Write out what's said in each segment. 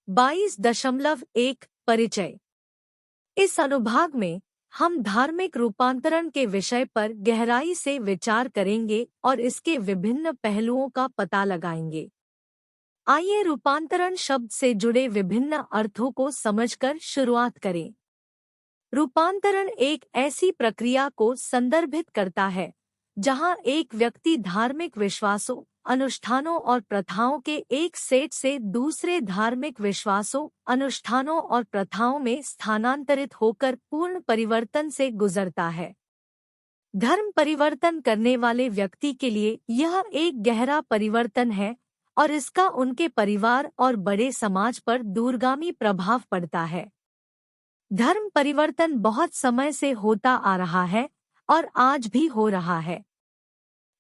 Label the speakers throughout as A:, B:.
A: 22.1 परिचय। इस अनुभाग में हम धार्मिक रूपांतरण के विषय पर गहराई से विचार करेंगे और इसके विभिन्न पहलुओं का पता लगाएंगे। आइए रूपांतरण शब्द से जुड़े विभिन्न अर्थों को समझकर शुरुआत करें। रूपांतरण एक ऐसी प्रक्रिया को संदर्भित करता है जहां एक व्यक्ति धार्मिक विश्वासों, अनुष्ठानों और प्रथाओं के एक सेट से दूसरे धार्मिक विश्वासों, अनुष्ठानों और प्रथाओं में स्थानांतरित होकर पूर्ण परिवर्तन से गुजरता है। धर्म परिवर्तन करने वाले व्यक्ति के लिए यह एक गहरा परिवर्तन है और इसका उनके परिवार और बड़े समाज पर दूरगामी प्रभाव पड़ता है। धर्म परिवर्तन बहुत समय से होता आ रहा है और आज भी हो रहा है।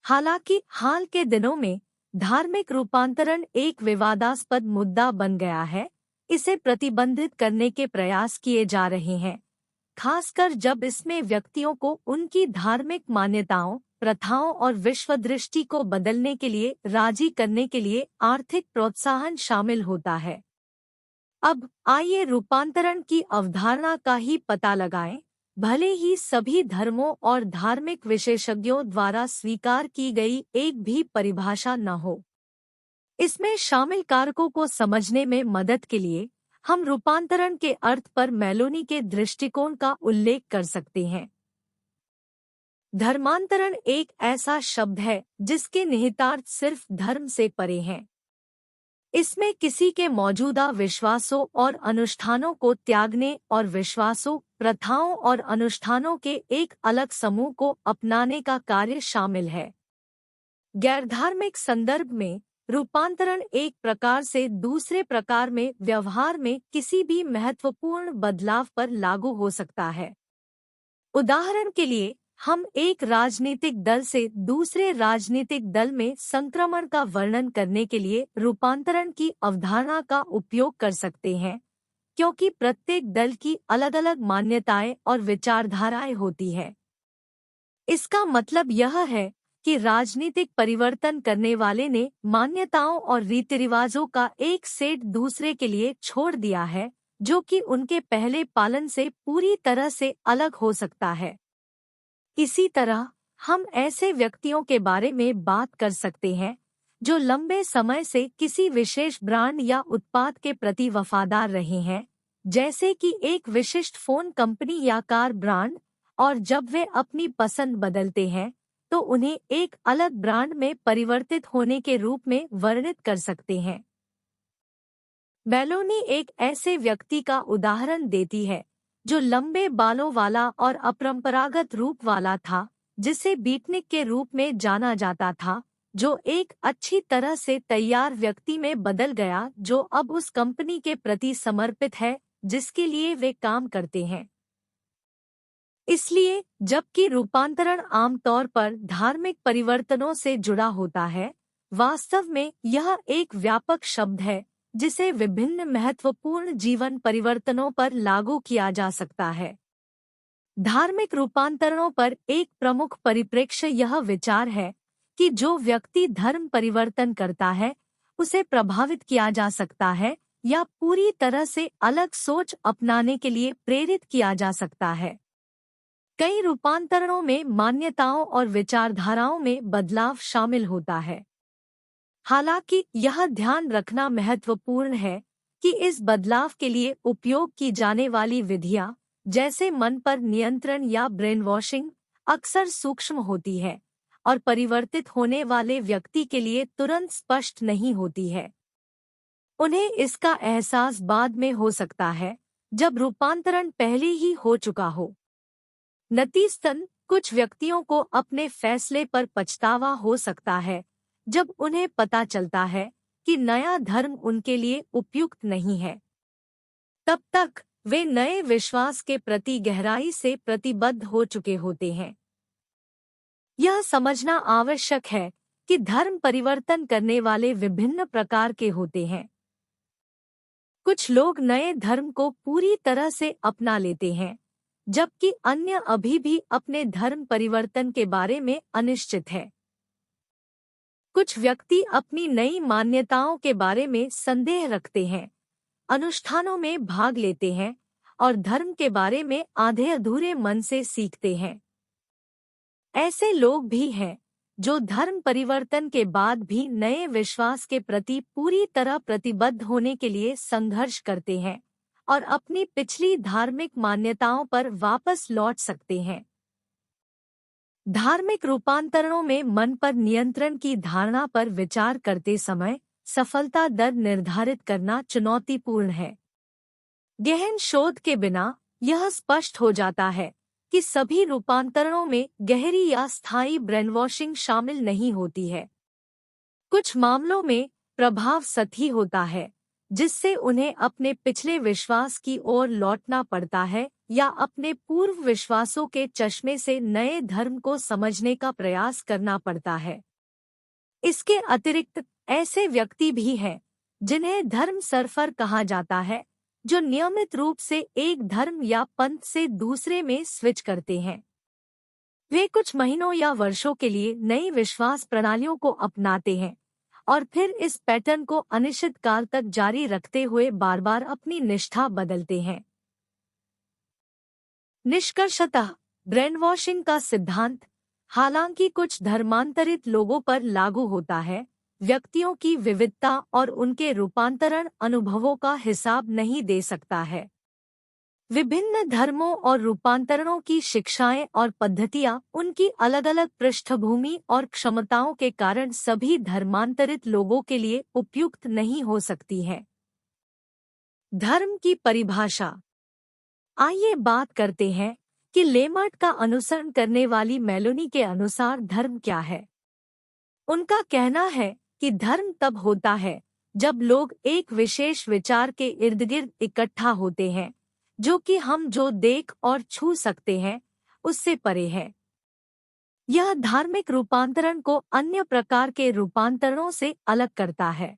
A: हालांकि हाल के दिनों में धार्मिक रूपांतरण एक विवादास्पद मुद्दा बन गया है। इसे प्रतिबंधित करने के प्रयास किए जा रहे हैं, खासकर जब इसमें व्यक्तियों को उनकी धार्मिक मान्यताओं, प्रथाओं और विश्वदृष्टि को बदलने के लिए राजी करने के लिए आर्थिक प्रोत्साहन शामिल होता है। अब आइए रूपांतरण की अवधारणा का ही पता लगाएं। भले ही सभी धर्मों और धार्मिक विशेषज्ञों द्वारा स्वीकार की गई एक भी परिभाषा न हो, इसमें शामिल कारकों को समझने में मदद के लिए हम रूपांतरण के अर्थ पर मेलोनी के दृष्टिकोण का उल्लेख कर सकते हैं। धर्मांतरण एक ऐसा शब्द है जिसके निहितार्थ सिर्फ धर्म से परे हैं। इसमें किसी के मौजूदा विश्वासों और अनुष्ठानों को त्यागने और विश्वासों, प्रथाओं और अनुष्ठानों के एक अलग समूह को अपनाने का कार्य शामिल है। गैरधार्मिक संदर्भ में रूपांतरण एक प्रकार से दूसरे प्रकार में व्यवहार में किसी भी महत्वपूर्ण बदलाव पर लागू हो सकता है। उदाहरण के लिए, हम एक राजनीतिक दल से दूसरे राजनीतिक दल में संक्रमण का वर्णन करने के लिए रूपांतरण की अवधारणा का उपयोग कर सकते हैं, क्योंकि प्रत्येक दल की अलग-अलग मान्यताएं और विचारधाराएं होती है। इसका मतलब यह है कि राजनीतिक परिवर्तन करने वाले ने मान्यताओं और रीति रिवाजों का एक सेट दूसरे के लिए छोड़ दिया है, जो कि उनके पहले पालन से पूरी तरह से अलग हो सकता है। इसी तरह हम ऐसे व्यक्तियों के बारे में बात कर सकते हैं जो लंबे समय से किसी विशेष ब्रांड या उत्पाद के प्रति वफादार रहे हैं, जैसे कि एक विशिष्ट फोन कंपनी या कार ब्रांड, और जब वे अपनी पसंद बदलते हैं तो उन्हें एक अलग ब्रांड में परिवर्तित होने के रूप में वर्णित कर सकते हैं। मेलोनी एक ऐसे व्यक्ति का उदाहरण देती है जो लंबे बालों वाला और अपरंपरागत रूप वाला था, जिसे बीटनिक के रूप में जाना जाता था, जो एक अच्छी तरह से तैयार व्यक्ति में बदल गया जो अब उस कंपनी के प्रति समर्पित है जिसके लिए वे काम करते हैं। इसलिए जबकि रूपांतरण आमतौर पर धार्मिक परिवर्तनों से जुड़ा होता है, वास्तव में यह एक व्यापक शब्द है जिसे विभिन्न महत्वपूर्ण जीवन परिवर्तनों पर लागू किया जा सकता है। धार्मिक रूपांतरणों पर एक प्रमुख परिप्रेक्ष्य यह विचार है कि जो व्यक्ति धर्म परिवर्तन करता है उसे प्रभावित किया जा सकता है या पूरी तरह से अलग सोच अपनाने के लिए प्रेरित किया जा सकता है। कई रूपांतरणों में मान्यताओं और विचारधाराओं में बदलाव शामिल होता है। हालांकि यह ध्यान रखना महत्वपूर्ण है कि इस बदलाव के लिए उपयोग की जाने वाली विधियां, जैसे मन पर नियंत्रण या ब्रेन वॉशिंग, अक्सर सूक्ष्म होती है और परिवर्तित होने वाले व्यक्ति के लिए तुरंत स्पष्ट नहीं होती है। उन्हें इसका एहसास बाद में हो सकता है जब रूपांतरण पहले ही हो चुका हो। नतीजतन कुछ व्यक्तियों को अपने फैसले पर पछतावा हो सकता है जब उन्हें पता चलता है कि नया धर्म उनके लिए उपयुक्त नहीं है। तब तक वे नए विश्वास के प्रति गहराई से प्रतिबद्ध हो चुके होते हैं। यह समझना आवश्यक है कि धर्म परिवर्तन करने वाले विभिन्न प्रकार के होते हैं। कुछ लोग नए धर्म को पूरी तरह से अपना लेते हैं, जबकि अन्य अभी भी अपने धर्म परिवर्तन के बारे में अनिश्चित है। कुछ व्यक्ति अपनी नई मान्यताओं के बारे में संदेह रखते हैं, अनुष्ठानों में भाग लेते हैं और धर्म के बारे में आधे अधूरे मन से सीखते हैं। ऐसे लोग भी हैं जो धर्म परिवर्तन के बाद भी नए विश्वास के प्रति पूरी तरह प्रतिबद्ध होने के लिए संघर्ष करते हैं और अपनी पिछली धार्मिक मान्यताओं पर वापस लौट सकते हैं। धार्मिक रूपांतरणों में मन पर नियंत्रण की धारणा पर विचार करते समय सफलता दर निर्धारित करना चुनौतीपूर्ण है। गहन शोध के बिना यह स्पष्ट हो जाता है कि सभी रूपांतरणों में गहरी या स्थायी ब्रेनवॉशिंग शामिल नहीं होती है। कुछ मामलों में प्रभाव सतही होता है, जिससे उन्हें अपने पिछले विश्वास की ओर लौटना पड़ता है या अपने पूर्व विश्वासों के चश्मे से नए धर्म को समझने का प्रयास करना पड़ता है। इसके अतिरिक्त ऐसे व्यक्ति भी हैं जिन्हें धर्म सरफर कहा जाता है, जो नियमित रूप से एक धर्म या पंथ से दूसरे में स्विच करते हैं। वे कुछ महीनों या वर्षों के लिए नई विश्वास प्रणालियों को अपनाते हैं और फिर इस पैटर्न को अनिश्चित काल तक जारी रखते हुए बार बार अपनी निष्ठा बदलते हैं। निष्कर्षतः ब्रेनवॉशिंग का सिद्धांत, हालांकि कुछ धर्मांतरित लोगों पर लागू होता है, व्यक्तियों की विविधता और उनके रूपांतरण अनुभवों का हिसाब नहीं दे सकता है। विभिन्न धर्मों और रूपांतरणों की शिक्षाएं और पद्धतियां उनकी अलग-अलग पृष्ठभूमि और क्षमताओं के कारण सभी धर्मांतरित लोगों के लिए उपयुक्त नहीं हो सकती हैं। धर्म की परिभाषा। आइए बात करते हैं कि लेमर्ट का अनुसरण करने वाली मेलोनी के अनुसार धर्म क्या है। उनका कहना है कि धर्म तब होता है जब लोग एक विशेष विचार के इर्द-गिर्द इकट्ठा होते हैं, जो कि हम जो देख और छू सकते हैं उससे परे है। यह धार्मिक रूपांतरण को अन्य प्रकार के रूपांतरणों से अलग करता है।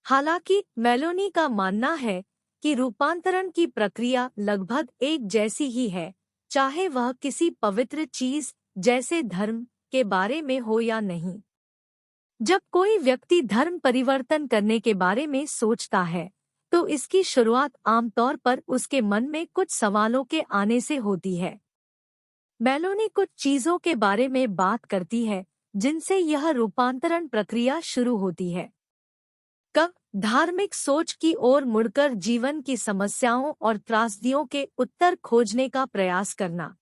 A: हालांकि मेलोनी का मानना है कि रूपांतरण की प्रक्रिया लगभग एक जैसी ही है, चाहे वह किसी पवित्र चीज जैसे धर्म के बारे में हो या नहीं। जब कोई व्यक्ति धर्म परिवर्तन करने के बारे में सोचता है, तो इसकी शुरुआत आमतौर पर उसके मन में कुछ सवालों के आने से होती है। मेलोनी कुछ चीजों के बारे में बात करती है जिनसे यह रूपांतरण प्रक्रिया शुरू होती है। क धार्मिक सोच की ओर मुड़कर जीवन की समस्याओं और त्रासदियों के उत्तर खोजने का प्रयास करना।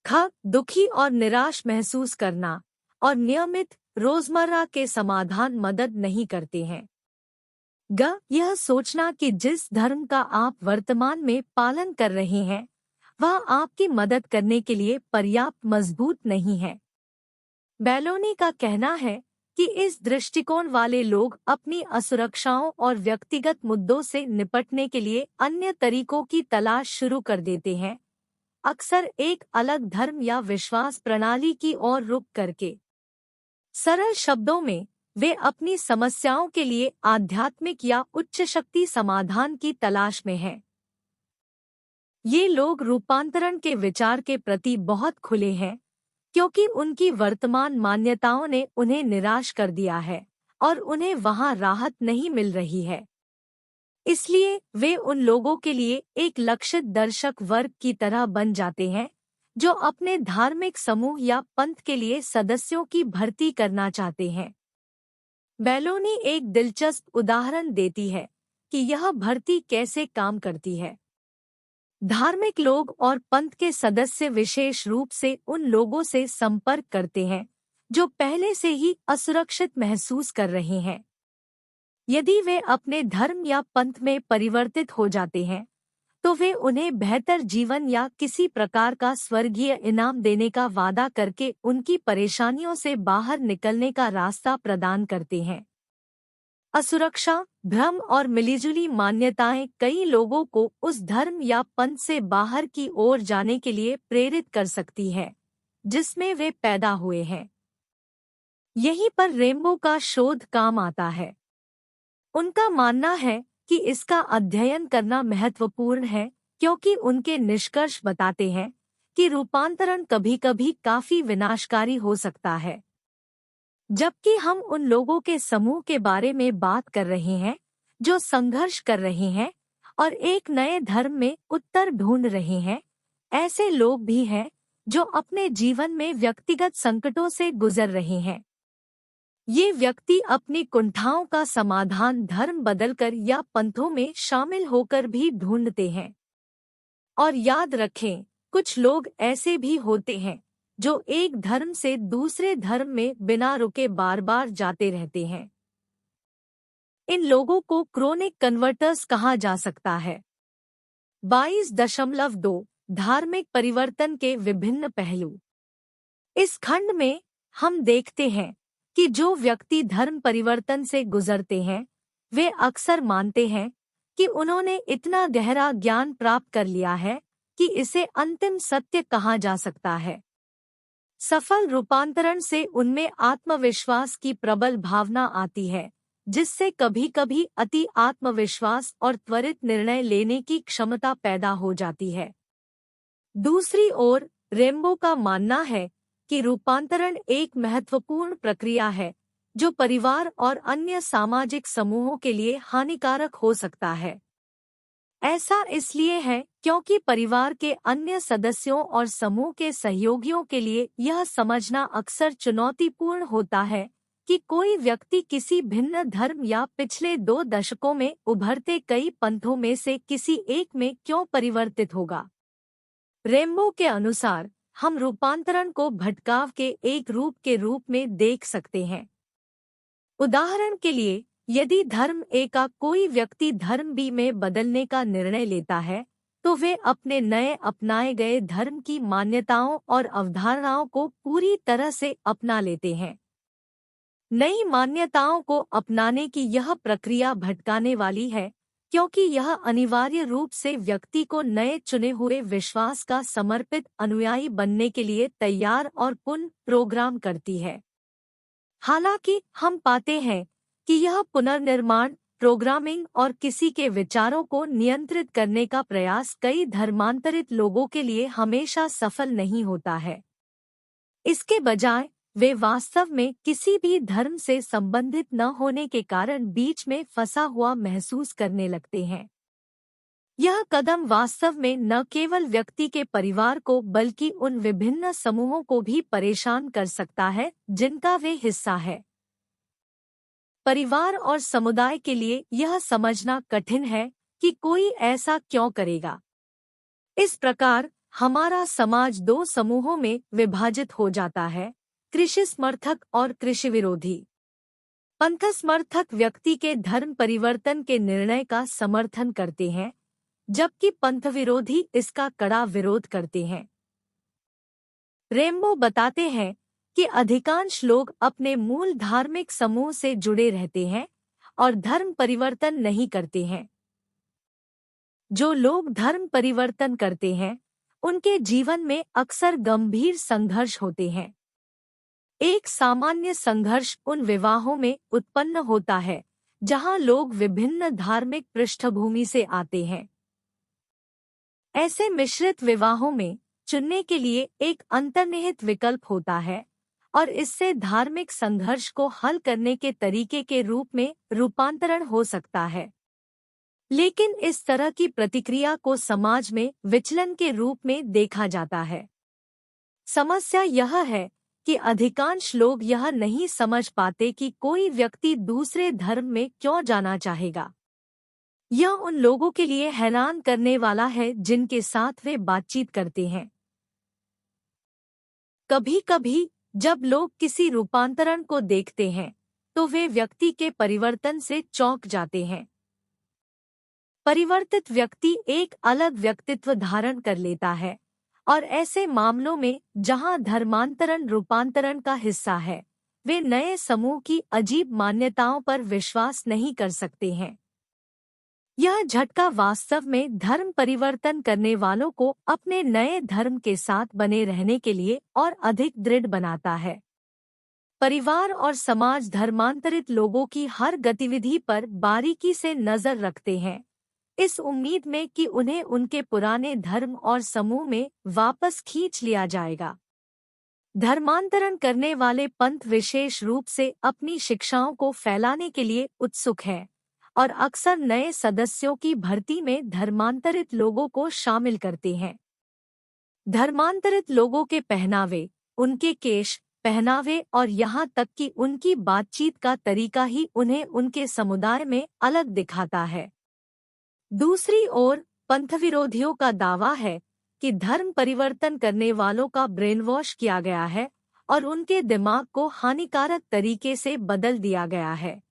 A: ख दुखी और निराश महसूस करना और नियमित रोजमर्रा के समाधान मदद नहीं करते हैं। ग यह सोचना कि जिस धर्म का आप वर्तमान में पालन कर रहे हैं वह आपकी मदद करने के लिए पर्याप्त मजबूत नहीं है। मेलोनी का कहना है कि इस दृष्टिकोण वाले लोग अपनी असुरक्षाओं और व्यक्तिगत मुद्दों से निपटने के लिए अन्य तरीकों की तलाश शुरू कर देते हैं, अक्सर एक अलग धर्म या विश्वास प्रणाली की ओर रुख करके। सरल शब्दों में, वे अपनी समस्याओं के लिए आध्यात्मिक या उच्च शक्ति समाधान की तलाश में हैं। ये लोग रूपांतरण के विचार के प्रति बहुत खुले हैं, क्योंकि उनकी वर्तमान मान्यताओं ने उन्हें निराश कर दिया है और उन्हें वहां राहत नहीं मिल रही है। इसलिए वे उन लोगों के लिए एक लक्षित दर्शक वर्ग की तरह बन जाते हैं जो अपने धार्मिक समूह या पंथ के लिए सदस्यों की भर्ती करना चाहते हैं। मेलोनी एक दिलचस्प उदाहरण देती है कि यह भर्ती कैसे काम करती है। धार्मिक लोग और पंथ के सदस्य विशेष रूप से उन लोगों से संपर्क करते हैं जो पहले से ही असुरक्षित महसूस कर रहे हैं। यदि वे अपने धर्म या पंथ में परिवर्तित हो जाते हैं, तो वे उन्हें बेहतर जीवन या किसी प्रकार का स्वर्गीय इनाम देने का वादा करके उनकी परेशानियों से बाहर निकलने का रास्ता प्रदान करते हैं। असुरक्षा, भ्रम और मिलीजुली मान्यताएं कई लोगों को उस धर्म या पंथ से बाहर की ओर जाने के लिए प्रेरित कर सकती है जिसमें वे पैदा हुए हैं। यहीं पर रेम्बो का शोध काम आता है। उनका मानना है कि इसका अध्ययन करना महत्वपूर्ण है क्योंकि उनके निष्कर्ष बताते हैं कि रूपांतरण कभी-कभी काफी विनाशकारी हो सकता है। जबकि हम उन लोगों के समूह के बारे में बात कर रहे हैं जो संघर्ष कर रहे हैं और एक नए धर्म में उत्तर ढूंढ रहे हैं। ऐसे लोग भी हैं जो अपने जीवन में व्यक्तिगत संकटों से गुजर रहे हैं। ये व्यक्ति अपनी कुंठाओं का समाधान धर्म बदलकर या पंथों में शामिल होकर भी ढूंढते हैं। और याद रखें, कुछ लोग ऐसे भी होते हैं जो एक धर्म से दूसरे धर्म में बिना रुके बार बार जाते रहते हैं। इन लोगों को क्रोनिक कन्वर्टर्स कहा जा सकता है। 22.2 धार्मिक परिवर्तन के विभिन्न पहलू। इस खंड में हम देखते हैं कि जो व्यक्ति धर्म परिवर्तन से गुजरते हैं, वे अक्सर मानते हैं कि उन्होंने इतना गहरा ज्ञान प्राप्त कर लिया है कि इसे अंतिम सत्य कहा जा सकता है। सफल रूपांतरण से उनमें आत्मविश्वास की प्रबल भावना आती है, जिससे कभी-कभी अति आत्मविश्वास और त्वरित निर्णय लेने की क्षमता पैदा हो जाती है। दूसरी ओर, रेम्बो का मानना है कि रूपांतरण एक महत्वपूर्ण प्रक्रिया है जो परिवार और अन्य सामाजिक समूहों के लिए हानिकारक हो सकता है। ऐसा इसलिए है क्योंकि परिवार के अन्य सदस्यों और समूह के सहयोगियों के लिए यह समझना अक्सर चुनौतीपूर्ण होता है कि कोई व्यक्ति किसी भिन्न धर्म या पिछले 2 दशकों में उभरते कई पंथों में से किसी एक में क्यों परिवर्तित होगा। रेम्बो के अनुसार हम रूपांतरण को भटकाव के एक रूप के रूप में देख सकते हैं। उदाहरण के लिए, यदि धर्म ए का कोई व्यक्ति धर्म बी में बदलने का निर्णय लेता है, तो वे अपने नए अपनाए गए धर्म की मान्यताओं और अवधारणाओं को पूरी तरह से अपना लेते हैं। नई मान्यताओं को अपनाने की यह प्रक्रिया भटकाने वाली है, क्योंकि यह अनिवार्य रूप से व्यक्ति को नए चुने हुए विश्वास का समर्पित अनुयायी बनने के लिए तैयार और पुनः प्रोग्राम करती है। हालांकि हम पाते हैं कि यह पुनर्निर्माण, प्रोग्रामिंग और किसी के विचारों को नियंत्रित करने का प्रयास कई धर्मांतरित लोगों के लिए हमेशा सफल नहीं होता है। इसके बजाय वे वास्तव में किसी भी धर्म से संबंधित न होने के कारण बीच में फंसा हुआ महसूस करने लगते हैं। यह कदम वास्तव में न केवल व्यक्ति के परिवार को बल्कि उन विभिन्न समूहों को भी परेशान कर सकता है जिनका वे हिस्सा है। परिवार और समुदाय के लिए यह समझना कठिन है कि कोई ऐसा क्यों करेगा। इस प्रकार हमारा समाज 2 समूहों में विभाजित हो जाता है, कृषि समर्थक और कृषि विरोधी। पंथ समर्थक व्यक्ति के धर्म परिवर्तन के निर्णय का समर्थन करते हैं, जबकि पंथ विरोधी इसका कड़ा विरोध करते हैं। रेम्बो बताते हैं कि अधिकांश लोग अपने मूल धार्मिक समूह से जुड़े रहते हैं और धर्म परिवर्तन नहीं करते हैं। जो लोग धर्म परिवर्तन करते हैं, उनके जीवन में अक्सर गंभीर संघर्ष होते हैं। एक सामान्य संघर्ष उन विवाहों में उत्पन्न होता है जहां लोग विभिन्न धार्मिक पृष्ठभूमि से आते हैं। ऐसे मिश्रित विवाहों में चुनने के लिए एक अंतर्निहित विकल्प होता है और इससे धार्मिक संघर्ष को हल करने के तरीके के रूप में रूपांतरण हो सकता है। लेकिन इस तरह की प्रतिक्रिया को समाज में विचलन के रूप में देखा जाता है। समस्या यह है कि अधिकांश लोग यह नहीं समझ पाते कि कोई व्यक्ति दूसरे धर्म में क्यों जाना चाहेगा। यह उन लोगों के लिए हैरान करने वाला है जिनके साथ वे बातचीत करते हैं। कभी-कभी जब लोग किसी रूपांतरण को देखते हैं, तो वे व्यक्ति के परिवर्तन से चौंक जाते हैं। परिवर्तित व्यक्ति एक अलग व्यक्तित्व धारण कर लेता है और ऐसे मामलों में जहां धर्मांतरण रूपांतरण का हिस्सा है, वे नए समूह की अजीब मान्यताओं पर विश्वास नहीं कर सकते हैं। यह झटका वास्तव में धर्म परिवर्तन करने वालों को अपने नए धर्म के साथ बने रहने के लिए और अधिक दृढ़ बनाता है। परिवार और समाज धर्मांतरित लोगों की हर गतिविधि पर बारीकी से नजर रखते हैं, इस उम्मीद में कि उन्हें उनके पुराने धर्म और समूह में वापस खींच लिया जाएगा। धर्मांतरण करने वाले पंथ विशेष रूप से अपनी शिक्षाओं को फैलाने के लिए उत्सुक हैं और अक्सर नए सदस्यों की भर्ती में धर्मांतरित लोगों को शामिल करते हैं। धर्मांतरित लोगों के पहनावे, उनके केश, पहनावे और यहाँ तक कि उनकी बातचीत का तरीका ही उन्हें उनके समुदाय में अलग दिखाता है। दूसरी ओर पंथविरोधियों का दावा है कि धर्म परिवर्तन करने वालों का ब्रेन वॉश किया गया है और उनके दिमाग को हानिकारक तरीके से बदल दिया गया है।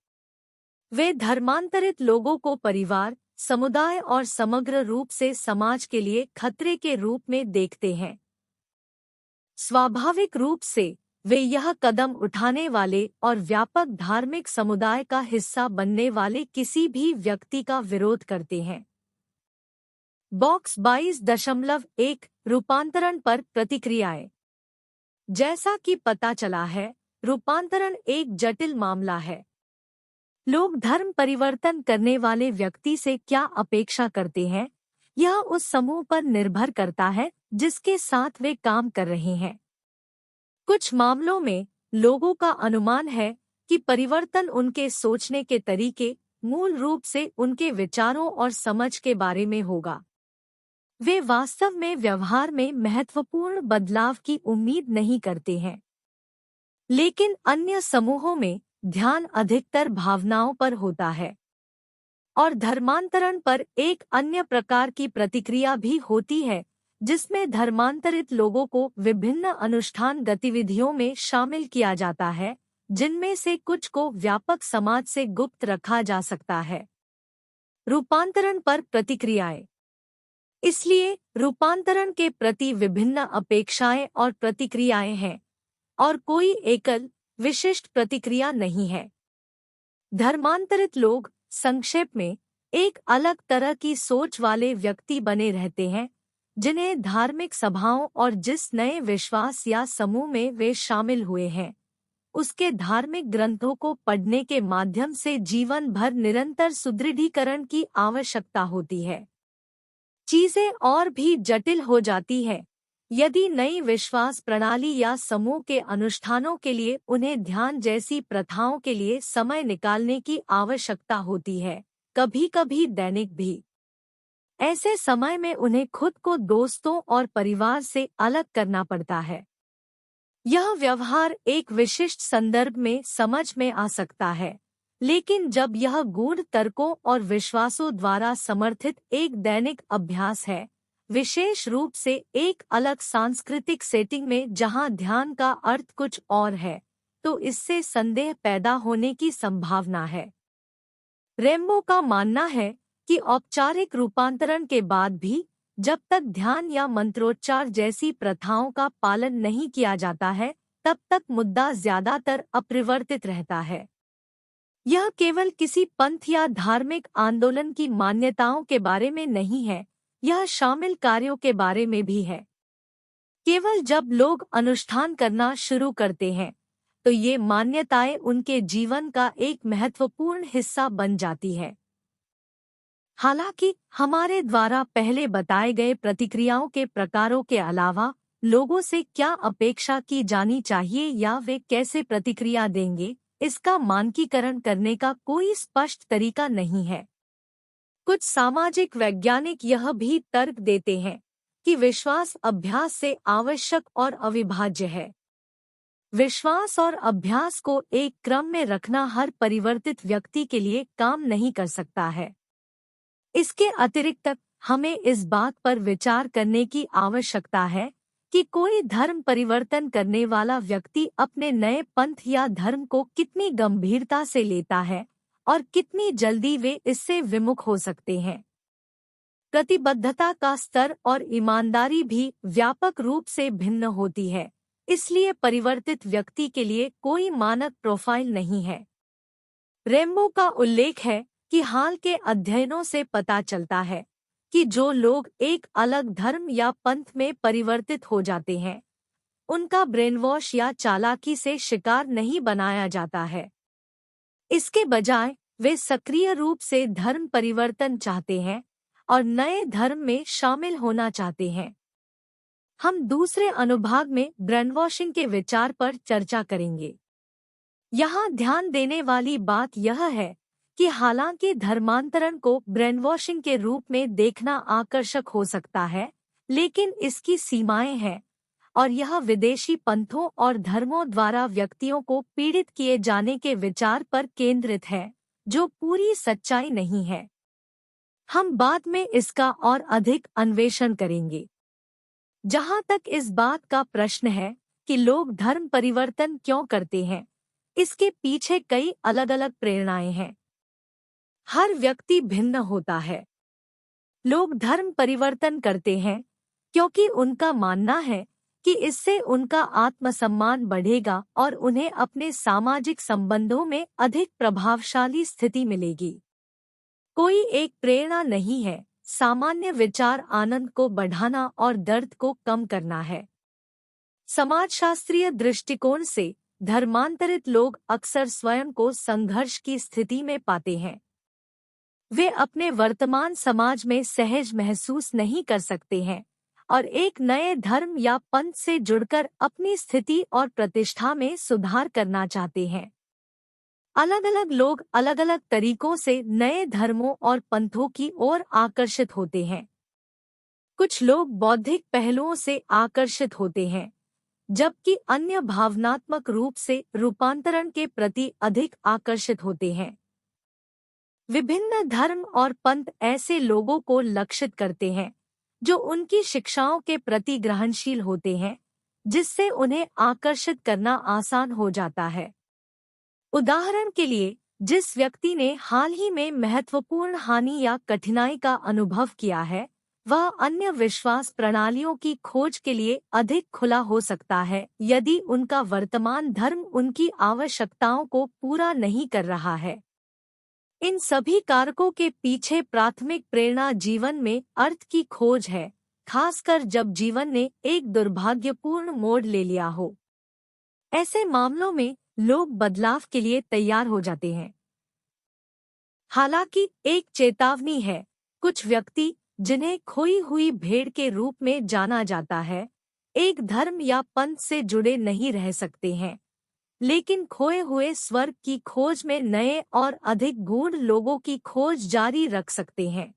A: वे धर्मांतरित लोगों को परिवार, समुदाय और समग्र रूप से समाज के लिए खतरे के रूप में देखते हैं। स्वाभाविक रूप से वे यह कदम उठाने वाले और व्यापक धार्मिक समुदाय का हिस्सा बनने वाले किसी भी व्यक्ति का विरोध करते हैं। बॉक्स 22.1 रूपांतरण पर प्रतिक्रियाएं। जैसा कि पता चला है, रूपांतरण एक जटिल मामला है। लोग धर्म परिवर्तन करने वाले व्यक्ति से क्या अपेक्षा करते हैं, यह उस समूह पर निर्भर करता है जिसके साथ वे काम कर रहे हैं। कुछ मामलों में लोगों का अनुमान है कि परिवर्तन उनके सोचने के तरीके, मूल रूप से उनके विचारों और समझ के बारे में होगा। वे वास्तव में व्यवहार में महत्वपूर्ण बदलाव की उम्मीद नहीं करते हैं। लेकिन अन्य समूहों में ध्यान अधिकतर भावनाओं पर होता है और धर्मांतरण पर एक अन्य प्रकार की प्रतिक्रिया भी होती है जिसमें धर्मांतरित लोगों को विभिन्न अनुष्ठान गतिविधियों में शामिल किया जाता है, जिनमें से कुछ को व्यापक समाज से गुप्त रखा जा सकता है। रूपांतरण पर प्रतिक्रियाएं। इसलिए रूपांतरण के प्रति विभिन्न अपेक्षाएं और प्रतिक्रियाएं हैं और कोई एकल विशिष्ट प्रतिक्रिया नहीं है। धर्मांतरित लोग संक्षेप में एक अलग तरह की सोच वाले व्यक्ति बने रहते हैं जिन्हें धार्मिक सभाओं और जिस नए विश्वास या समूह में वे शामिल हुए हैं उसके धार्मिक ग्रंथों को पढ़ने के माध्यम से जीवन भर निरंतर सुदृढ़ीकरण की आवश्यकता होती है। चीजें और भी जटिल हो जाती हैं यदि नई विश्वास प्रणाली या समूह के अनुष्ठानों के लिए उन्हें ध्यान जैसी प्रथाओं के लिए समय निकालने की आवश्यकता होती है, कभी-कभी दैनिक भी। ऐसे समय में उन्हें खुद को दोस्तों और परिवार से अलग करना पड़ता है। यह व्यवहार एक विशिष्ट संदर्भ में समझ में आ सकता है, लेकिन जब यह गूढ़ तर्कों और विश्वासों द्वारा समर्थित एक दैनिक अभ्यास है, विशेष रूप से एक अलग सांस्कृतिक सेटिंग में जहां ध्यान का अर्थ कुछ और है, तो इससे संदेह पैदा होने की संभावना है। रेम्बो का मानना है कि औपचारिक रूपांतरण के बाद भी जब तक ध्यान या मंत्रोच्चार जैसी प्रथाओं का पालन नहीं किया जाता है, तब तक मुद्दा ज्यादातर अपरिवर्तित रहता है। यह केवल किसी पंथ या धार्मिक आंदोलन की मान्यताओं के बारे में नहीं है, यह शामिल कार्यों के बारे में भी है। केवल जब लोग अनुष्ठान करना शुरू करते हैं, तो ये मान्यताएं उनके जीवन का एक महत्वपूर्ण हिस्सा बन जाती है। हालांकि हमारे द्वारा पहले बताए गए प्रतिक्रियाओं के प्रकारों के अलावा लोगों से क्या अपेक्षा की जानी चाहिए या वे कैसे प्रतिक्रिया देंगे, इसका मानकीकरण करने का कोई स्पष्ट तरीका नहीं है। कुछ सामाजिक वैज्ञानिक यह भी तर्क देते हैं कि विश्वास अभ्यास से आवश्यक और अविभाज्य है। विश्वास और अभ्यास को एक क्रम में रखना हर परिवर्तित व्यक्ति के लिए काम नहीं कर सकता है। इसके अतिरिक्त हमें इस बात पर विचार करने की आवश्यकता है कि कोई धर्म परिवर्तन करने वाला व्यक्ति अपने नए पंथ या धर्म को कितनी गंभीरता से लेता है और कितनी जल्दी वे इससे विमुख हो सकते हैं। प्रतिबद्धता का स्तर और ईमानदारी भी व्यापक रूप से भिन्न होती है, इसलिए परिवर्तित व्यक्ति के लिए कोई मानक प्रोफाइल नहीं है। रेम्बो का उल्लेख है कि हाल के अध्ययनों से पता चलता है कि जो लोग एक अलग धर्म या पंथ में परिवर्तित हो जाते हैं, उनका ब्रेनवॉश या चालाकी से शिकार नहीं बनाया जाता है। इसके बजाय वे सक्रिय रूप से धर्म परिवर्तन चाहते हैं और नए धर्म में शामिल होना चाहते हैं। हम दूसरे अनुभाग में ब्रेनवॉशिंग के विचार पर चर्चा करेंगे। यहाँ ध्यान देने वाली बात यह है कि हालांकि धर्मांतरण को ब्रेनवॉशिंग के रूप में देखना आकर्षक हो सकता है, लेकिन इसकी सीमाएं हैं और यह विदेशी पंथों और धर्मों द्वारा व्यक्तियों को पीड़ित किए जाने के विचार पर केंद्रित है, जो पूरी सच्चाई नहीं है। हम बाद में इसका और अधिक अन्वेषण करेंगे। जहाँ तक इस बात का प्रश्न है कि लोग धर्म परिवर्तन क्यों करते हैं, इसके पीछे कई अलग अलग प्रेरणाएं हैं। हर व्यक्ति भिन्न होता है। लोग धर्म परिवर्तन करते हैं क्योंकि उनका मानना है कि इससे उनका आत्मसम्मान बढ़ेगा और उन्हें अपने सामाजिक संबंधों में अधिक प्रभावशाली स्थिति मिलेगी। कोई एक प्रेरणा नहीं है, सामान्य विचार आनंद को बढ़ाना और दर्द को कम करना है। समाजशास्त्रीय दृष्टिकोण से धर्मांतरित लोग अक्सर स्वयं को संघर्ष की स्थिति में पाते हैं। वे अपने वर्तमान समाज में सहज महसूस नहीं कर सकते हैं और एक नए धर्म या पंथ से जुड़कर अपनी स्थिति और प्रतिष्ठा में सुधार करना चाहते हैं। अलग अलग लोग अलग अलग तरीकों से नए धर्मों और पंथों की ओर आकर्षित होते हैं। कुछ लोग बौद्धिक पहलुओं से आकर्षित होते हैं, जबकि अन्य भावनात्मक रूप से रूपांतरण के प्रति अधिक आकर्षित होते हैं। विभिन्न धर्म और पंथ ऐसे लोगों को लक्षित करते हैं जो उनकी शिक्षाओं के प्रति ग्रहणशील होते हैं, जिससे उन्हें आकर्षित करना आसान हो जाता है। उदाहरण के लिए, जिस व्यक्ति ने हाल ही में महत्वपूर्ण हानि या कठिनाई का अनुभव किया है, वह अन्य विश्वास प्रणालियों की खोज के लिए अधिक खुला हो सकता है यदि उनका वर्तमान धर्म उनकी आवश्यकताओं को पूरा नहीं कर रहा है। इन सभी कारकों के पीछे प्राथमिक प्रेरणा जीवन में अर्थ की खोज है, खासकर जब जीवन ने एक दुर्भाग्यपूर्ण मोड़ ले लिया हो। ऐसे मामलों में लोग बदलाव के लिए तैयार हो जाते हैं। हालांकि एक चेतावनी है, कुछ व्यक्ति, जिन्हें खोई हुई भेड़ के रूप में जाना जाता है, एक धर्म या पंथ से जुड़े नहीं रह सकते हैं, लेकिन खोए हुए स्वर्ग की खोज में नए और अधिक गूढ़ लोगों की खोज जारी रख सकते हैं।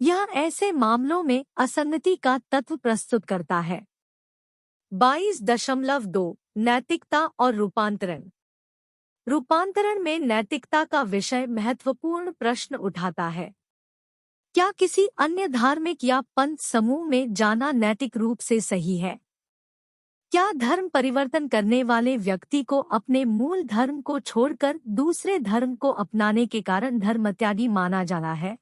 A: यह ऐसे मामलों में असंगति का तत्व प्रस्तुत करता है। 22.2 नैतिकता और रूपांतरण। रूपांतरण में नैतिकता का विषय महत्वपूर्ण प्रश्न उठाता है। क्या किसी अन्य धार्मिक या पंथ समूह में जाना नैतिक रूप से सही है? क्या धर्म परिवर्तन करने वाले व्यक्ति को अपने मूल धर्म को छोड़कर दूसरे धर्म को अपनाने के कारण धर्मत्यागी माना जाना है?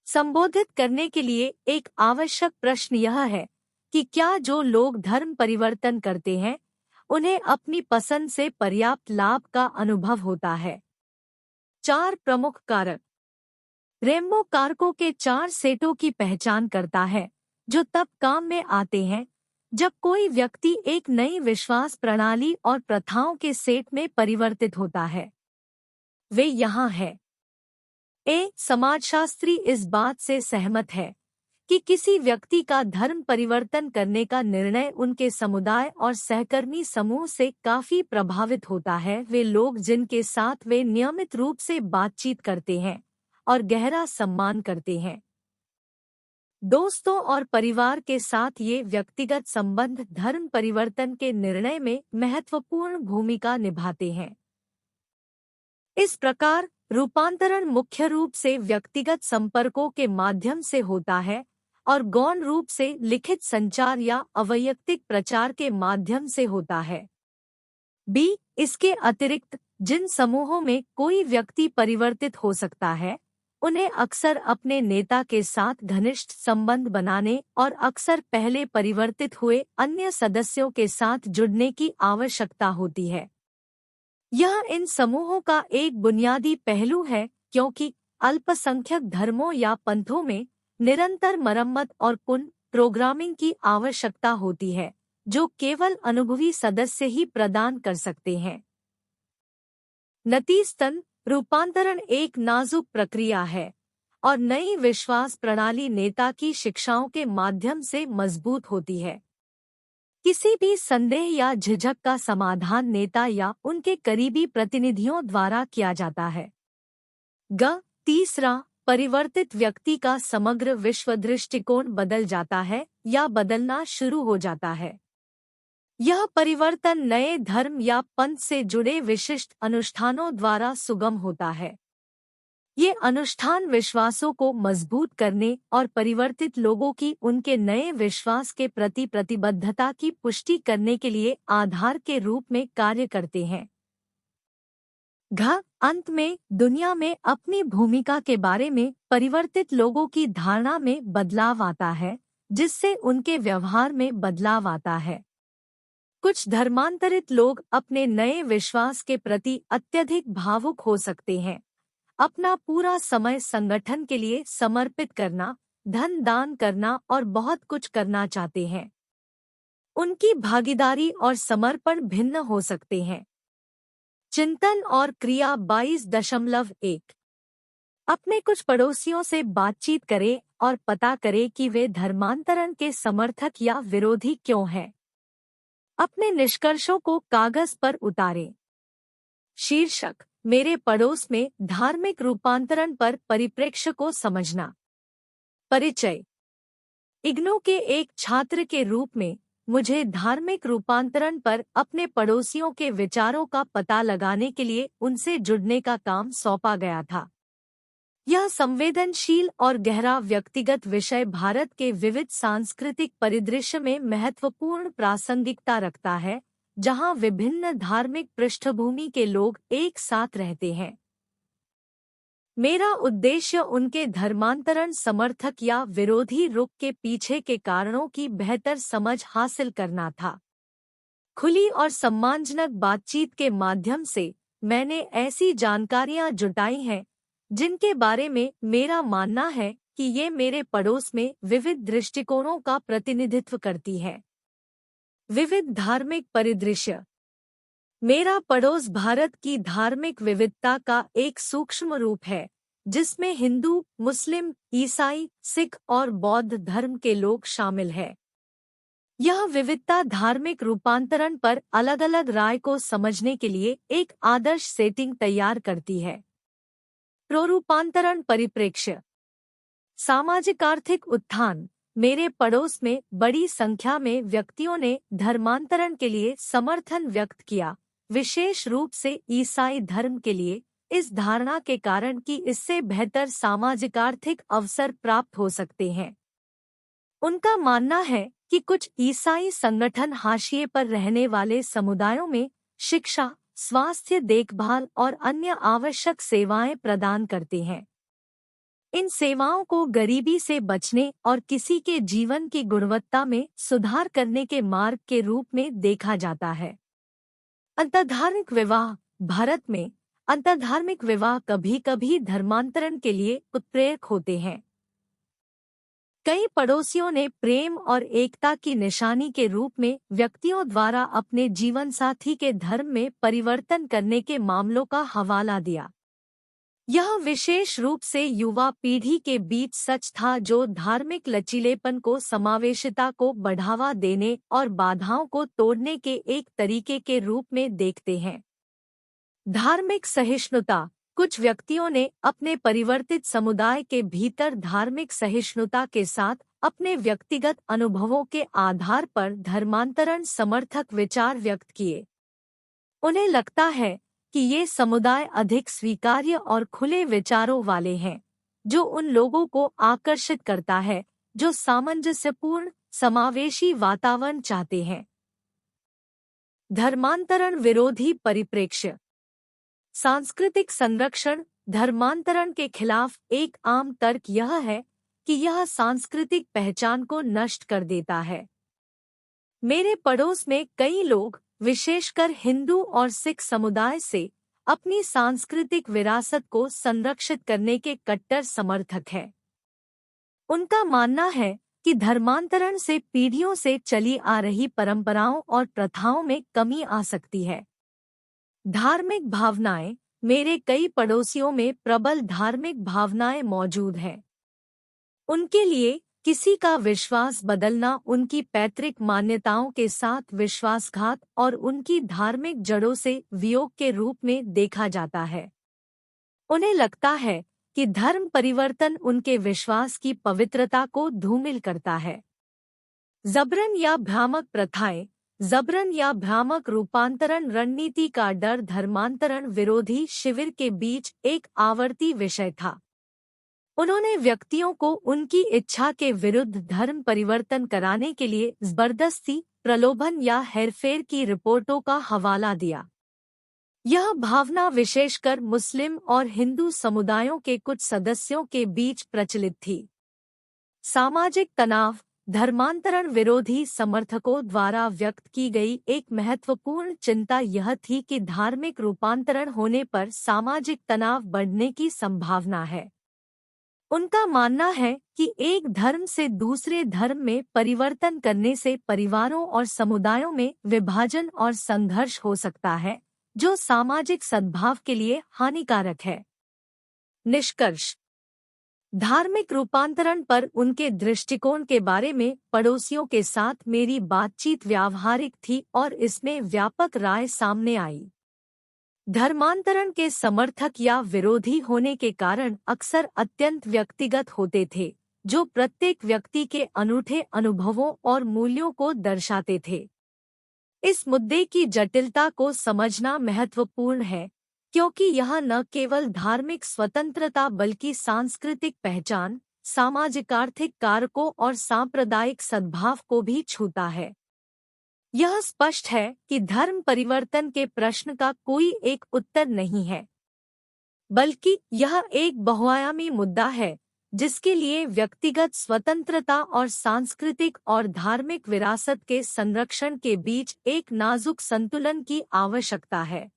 A: संबोधित करने के लिए एक आवश्यक प्रश्न यह है कि क्या जो लोग धर्म परिवर्तन करते हैं, उन्हें अपनी पसंद से पर्याप्त लाभ का अनुभव होता है? 4 प्रमुख कारक। रेम्बो कारकों के 4 सेटों की पहचान करता है, जो तब काम में आते हैं जब कोई व्यक्ति एक नई विश्वास प्रणाली और प्रथाओं के सेट में परिवर्तित होता है। वे यहाँ हैं। समाजशास्त्री इस बात से सहमत है कि किसी व्यक्ति का धर्म परिवर्तन करने का निर्णय उनके समुदाय और सहकर्मी समूह से काफी प्रभावित होता है। वे लोग जिनके साथ वे नियमित रूप से बातचीत करते हैं और गहरा सम्मान करते हैं। दोस्तों और परिवार के साथ ये व्यक्तिगत संबंध धर्म परिवर्तन के निर्णय में महत्वपूर्ण भूमिका निभाते हैं। इस प्रकार रूपांतरण मुख्य रूप से व्यक्तिगत संपर्कों के माध्यम से होता है और गौण रूप से लिखित संचार या अवैयक्तिक प्रचार के माध्यम से होता है। इसके अतिरिक्त जिन समूहों में कोई व्यक्ति परिवर्तित हो सकता है, उन्हें अक्सर अपने नेता के साथ घनिष्ठ संबंध बनाने और अक्सर पहले परिवर्तित हुए अन्य सदस्यों के साथ जुड़ने की आवश्यकता होती है। यह इन समूहों का एक बुनियादी पहलू है, क्योंकि अल्पसंख्यक धर्मों या पंथों में निरंतर मरम्मत और पुनः प्रोग्रामिंग की आवश्यकता होती है, जो केवल अनुभवी सदस्य ही प्रदान कर सकते हैं। नतीजतन रूपांतरण एक नाजुक प्रक्रिया है और नई विश्वास प्रणाली नेता की शिक्षाओं के माध्यम से मजबूत होती है। किसी भी संदेह या झिझक का समाधान नेता या उनके करीबी प्रतिनिधियों द्वारा किया जाता है। तीसरा, परिवर्तित व्यक्ति का समग्र विश्व दृष्टिकोण बदल जाता है या बदलना शुरू हो जाता है। यह परिवर्तन नए धर्म या पंथ से जुड़े विशिष्ट अनुष्ठानों द्वारा सुगम होता है। ये अनुष्ठान विश्वासों को मजबूत करने और परिवर्तित लोगों की उनके नए विश्वास के प्रति प्रतिबद्धता की पुष्टि करने के लिए आधार के रूप में कार्य करते हैं। अंत में दुनिया में अपनी भूमिका के बारे में परिवर्तित लोगों की धारणा में बदलाव आता है, जिससे उनके व्यवहार में बदलाव आता है। कुछ धर्मांतरित लोग अपने नए विश्वास के प्रति अत्यधिक भावुक हो सकते हैं, अपना पूरा समय संगठन के लिए समर्पित करना, धन दान करना और बहुत कुछ करना चाहते हैं। उनकी भागीदारी और समर्पण भिन्न हो सकते हैं। चिंतन और क्रिया 22.1। अपने कुछ पड़ोसियों से बातचीत करें और पता करें कि वे धर्मांतरण के समर्थक या विरोधी क्यों हैं। अपने निष्कर्षों को कागज पर उतारें। शीर्षक: मेरे पड़ोस में धार्मिक रूपांतरण पर परिप्रेक्ष्य को समझना। परिचय: इग्नू के एक छात्र के रूप में मुझे धार्मिक रूपांतरण पर अपने पड़ोसियों के विचारों का पता लगाने के लिए उनसे जुड़ने का काम सौंपा गया था। यह संवेदनशील और गहरा व्यक्तिगत विषय भारत के विविध सांस्कृतिक परिदृश्य में महत्वपूर्ण प्रासंगिकता रखता है, जहां विभिन्न धार्मिक पृष्ठभूमि के लोग एक साथ रहते हैं। मेरा उद्देश्य उनके धर्मांतरण समर्थक या विरोधी रुख के पीछे के कारणों की बेहतर समझ हासिल करना था। खुली और सम्मानजनक बातचीत के माध्यम से मैंने ऐसी जानकारियां जुटाई हैं जिनके बारे में मेरा मानना है कि ये मेरे पड़ोस में विविध दृष्टिकोणों का प्रतिनिधित्व करती है। विविध धार्मिक परिदृश्य: मेरा पड़ोस भारत की धार्मिक विविधता का एक सूक्ष्म रूप है, जिसमें हिंदू, मुस्लिम, ईसाई, सिख और बौद्ध धर्म के लोग शामिल हैं। यह विविधता धार्मिक रूपांतरण पर अलग-अलग राय को समझने के लिए एक आदर्श सेटिंग तैयार करती है। प्रोरूपांतरण परिप्रेक्ष्य: सामाजिक आर्थिक उत्थान: मेरे पड़ोस में बड़ी संख्या में व्यक्तियों ने धर्मांतरण के लिए समर्थन व्यक्त किया, विशेष रूप से ईसाई धर्म के लिए, इस धारणा के कारण कि इससे बेहतर सामाजिक आर्थिक अवसर प्राप्त हो सकते हैं। उनका मानना है कि कुछ ईसाई संगठन हाशिए पर रहने वाले समुदायों में शिक्षा, स्वास्थ्य देखभाल और अन्य आवश्यक सेवाएं प्रदान करते हैं। इन सेवाओं को गरीबी से बचने और किसी के जीवन की गुणवत्ता में सुधार करने के मार्ग के रूप में देखा जाता है। अंतर्धार्मिक विवाह: भारत में अंतर्धार्मिक विवाह कभी-कभी धर्मांतरण के लिए उत्प्रेरक होते हैं। कई पड़ोसियों ने प्रेम और एकता की निशानी के रूप में व्यक्तियों द्वारा अपने जीवनसाथी के धर्म में परिवर्तन करने के मामलों का हवाला दिया। यह विशेष रूप से युवा पीढ़ी के बीच सच था, जो धार्मिक लचीलेपन को, समावेशिता को बढ़ावा देने और बाधाओं को तोड़ने के एक तरीके के रूप में देखते हैं। धार्मिक सहिष्णुता: कुछ व्यक्तियों ने अपने परिवर्तित समुदाय के भीतर धार्मिक सहिष्णुता के साथ अपने व्यक्तिगत अनुभवों के आधार पर धर्मांतरण समर्थक विचार व्यक्त किए। उन्हें लगता है कि ये समुदाय अधिक स्वीकार्य और खुले विचारों वाले हैं, जो उन लोगों को आकर्षित करता है जो सामंजस्यपूर्ण, समावेशी वातावरण चाहते हैं। धर्मांतरण विरोधी परिप्रेक्ष्य: सांस्कृतिक संरक्षण: धर्मांतरण के खिलाफ एक आम तर्क यह है कि यह सांस्कृतिक पहचान को नष्ट कर देता है। मेरे पड़ोस में कई लोग, विशेषकर हिंदू और सिख समुदाय से, अपनी सांस्कृतिक विरासत को संरक्षित करने के कट्टर समर्थक हैं। उनका मानना है कि धर्मांतरण से पीढ़ियों से चली आ रही परंपराओं और प्रथाओं में कमी आ सकती है। धार्मिक भावनाएं: मेरे कई पड़ोसियों में प्रबल धार्मिक भावनाएं मौजूद हैं। उनके लिए किसी का विश्वास बदलना उनकी पैतृक मान्यताओं के साथ विश्वासघात और उनकी धार्मिक जड़ों से वियोग के रूप में देखा जाता है। उन्हें लगता है कि धर्म परिवर्तन उनके विश्वास की पवित्रता को धूमिल करता है। जबरन या भ्रामक प्रथाएं। जबरन या भ्रामक रूपांतरण रणनीति का डर धर्मांतरण विरोधी शिविर के बीच एक आवर्ती विषय था। उन्होंने व्यक्तियों को उनकी इच्छा के विरुद्ध धर्म परिवर्तन कराने के लिए जबरदस्ती, प्रलोभन या हेरफेर की रिपोर्टों का हवाला दिया। यह भावना विशेषकर मुस्लिम और हिंदू समुदायों के कुछ सदस्यों के बीच प्रचलित थी। सामाजिक तनाव। धर्मांतरण विरोधी समर्थकों द्वारा व्यक्त की गई एक महत्वपूर्ण चिंता यह थी कि धार्मिक रूपांतरण होने पर सामाजिक तनाव बढ़ने की संभावना है। उनका मानना है कि एक धर्म से दूसरे धर्म में परिवर्तन करने से परिवारों और समुदायों में विभाजन और संघर्ष हो सकता है, जो सामाजिक सद्भाव के लिए हानिकारक है। निष्कर्ष। धार्मिक रूपांतरण पर उनके दृष्टिकोण के बारे में पड़ोसियों के साथ मेरी बातचीत व्यावहारिक थी और इसमें व्यापक राय सामने आई। धर्मांतरण के समर्थक या विरोधी होने के कारण अक्सर अत्यंत व्यक्तिगत होते थे, जो प्रत्येक व्यक्ति के अनूठे अनुभवों और मूल्यों को दर्शाते थे। इस मुद्दे की जटिलता को समझना महत्वपूर्ण है, क्योंकि यह न केवल धार्मिक स्वतंत्रता बल्कि सांस्कृतिक पहचान, सामाजिक आर्थिक कारकों और सांप्रदायिक सद्भाव को भी छूता है। यह स्पष्ट है कि धर्म परिवर्तन के प्रश्न का कोई एक उत्तर नहीं है, बल्कि यह एक बहुआयामी मुद्दा है जिसके लिए व्यक्तिगत स्वतंत्रता और सांस्कृतिक और धार्मिक विरासत के संरक्षण के बीच एक नाजुक संतुलन की आवश्यकता है।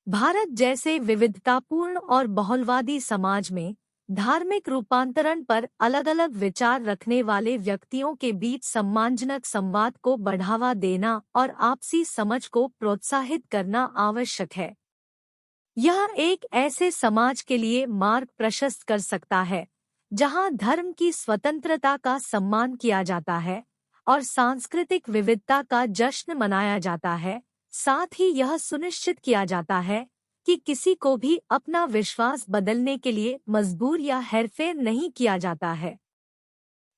A: भारत जैसे विविधतापूर्ण और बहुलवादी समाज में धार्मिक रूपांतरण पर अलग-अलग विचार रखने वाले व्यक्तियों के बीच सम्मानजनक संवाद को बढ़ावा देना और आपसी समझ को प्रोत्साहित करना आवश्यक है। यह एक ऐसे समाज के लिए मार्ग प्रशस्त कर सकता है जहां धर्म की स्वतंत्रता का सम्मान किया जाता है और सांस्कृतिक विविधता का जश्न मनाया जाता है। साथ ही यह सुनिश्चित किया जाता है कि किसी को भी अपना विश्वास बदलने के लिए मजबूर या हेरफेर नहीं किया जाता है।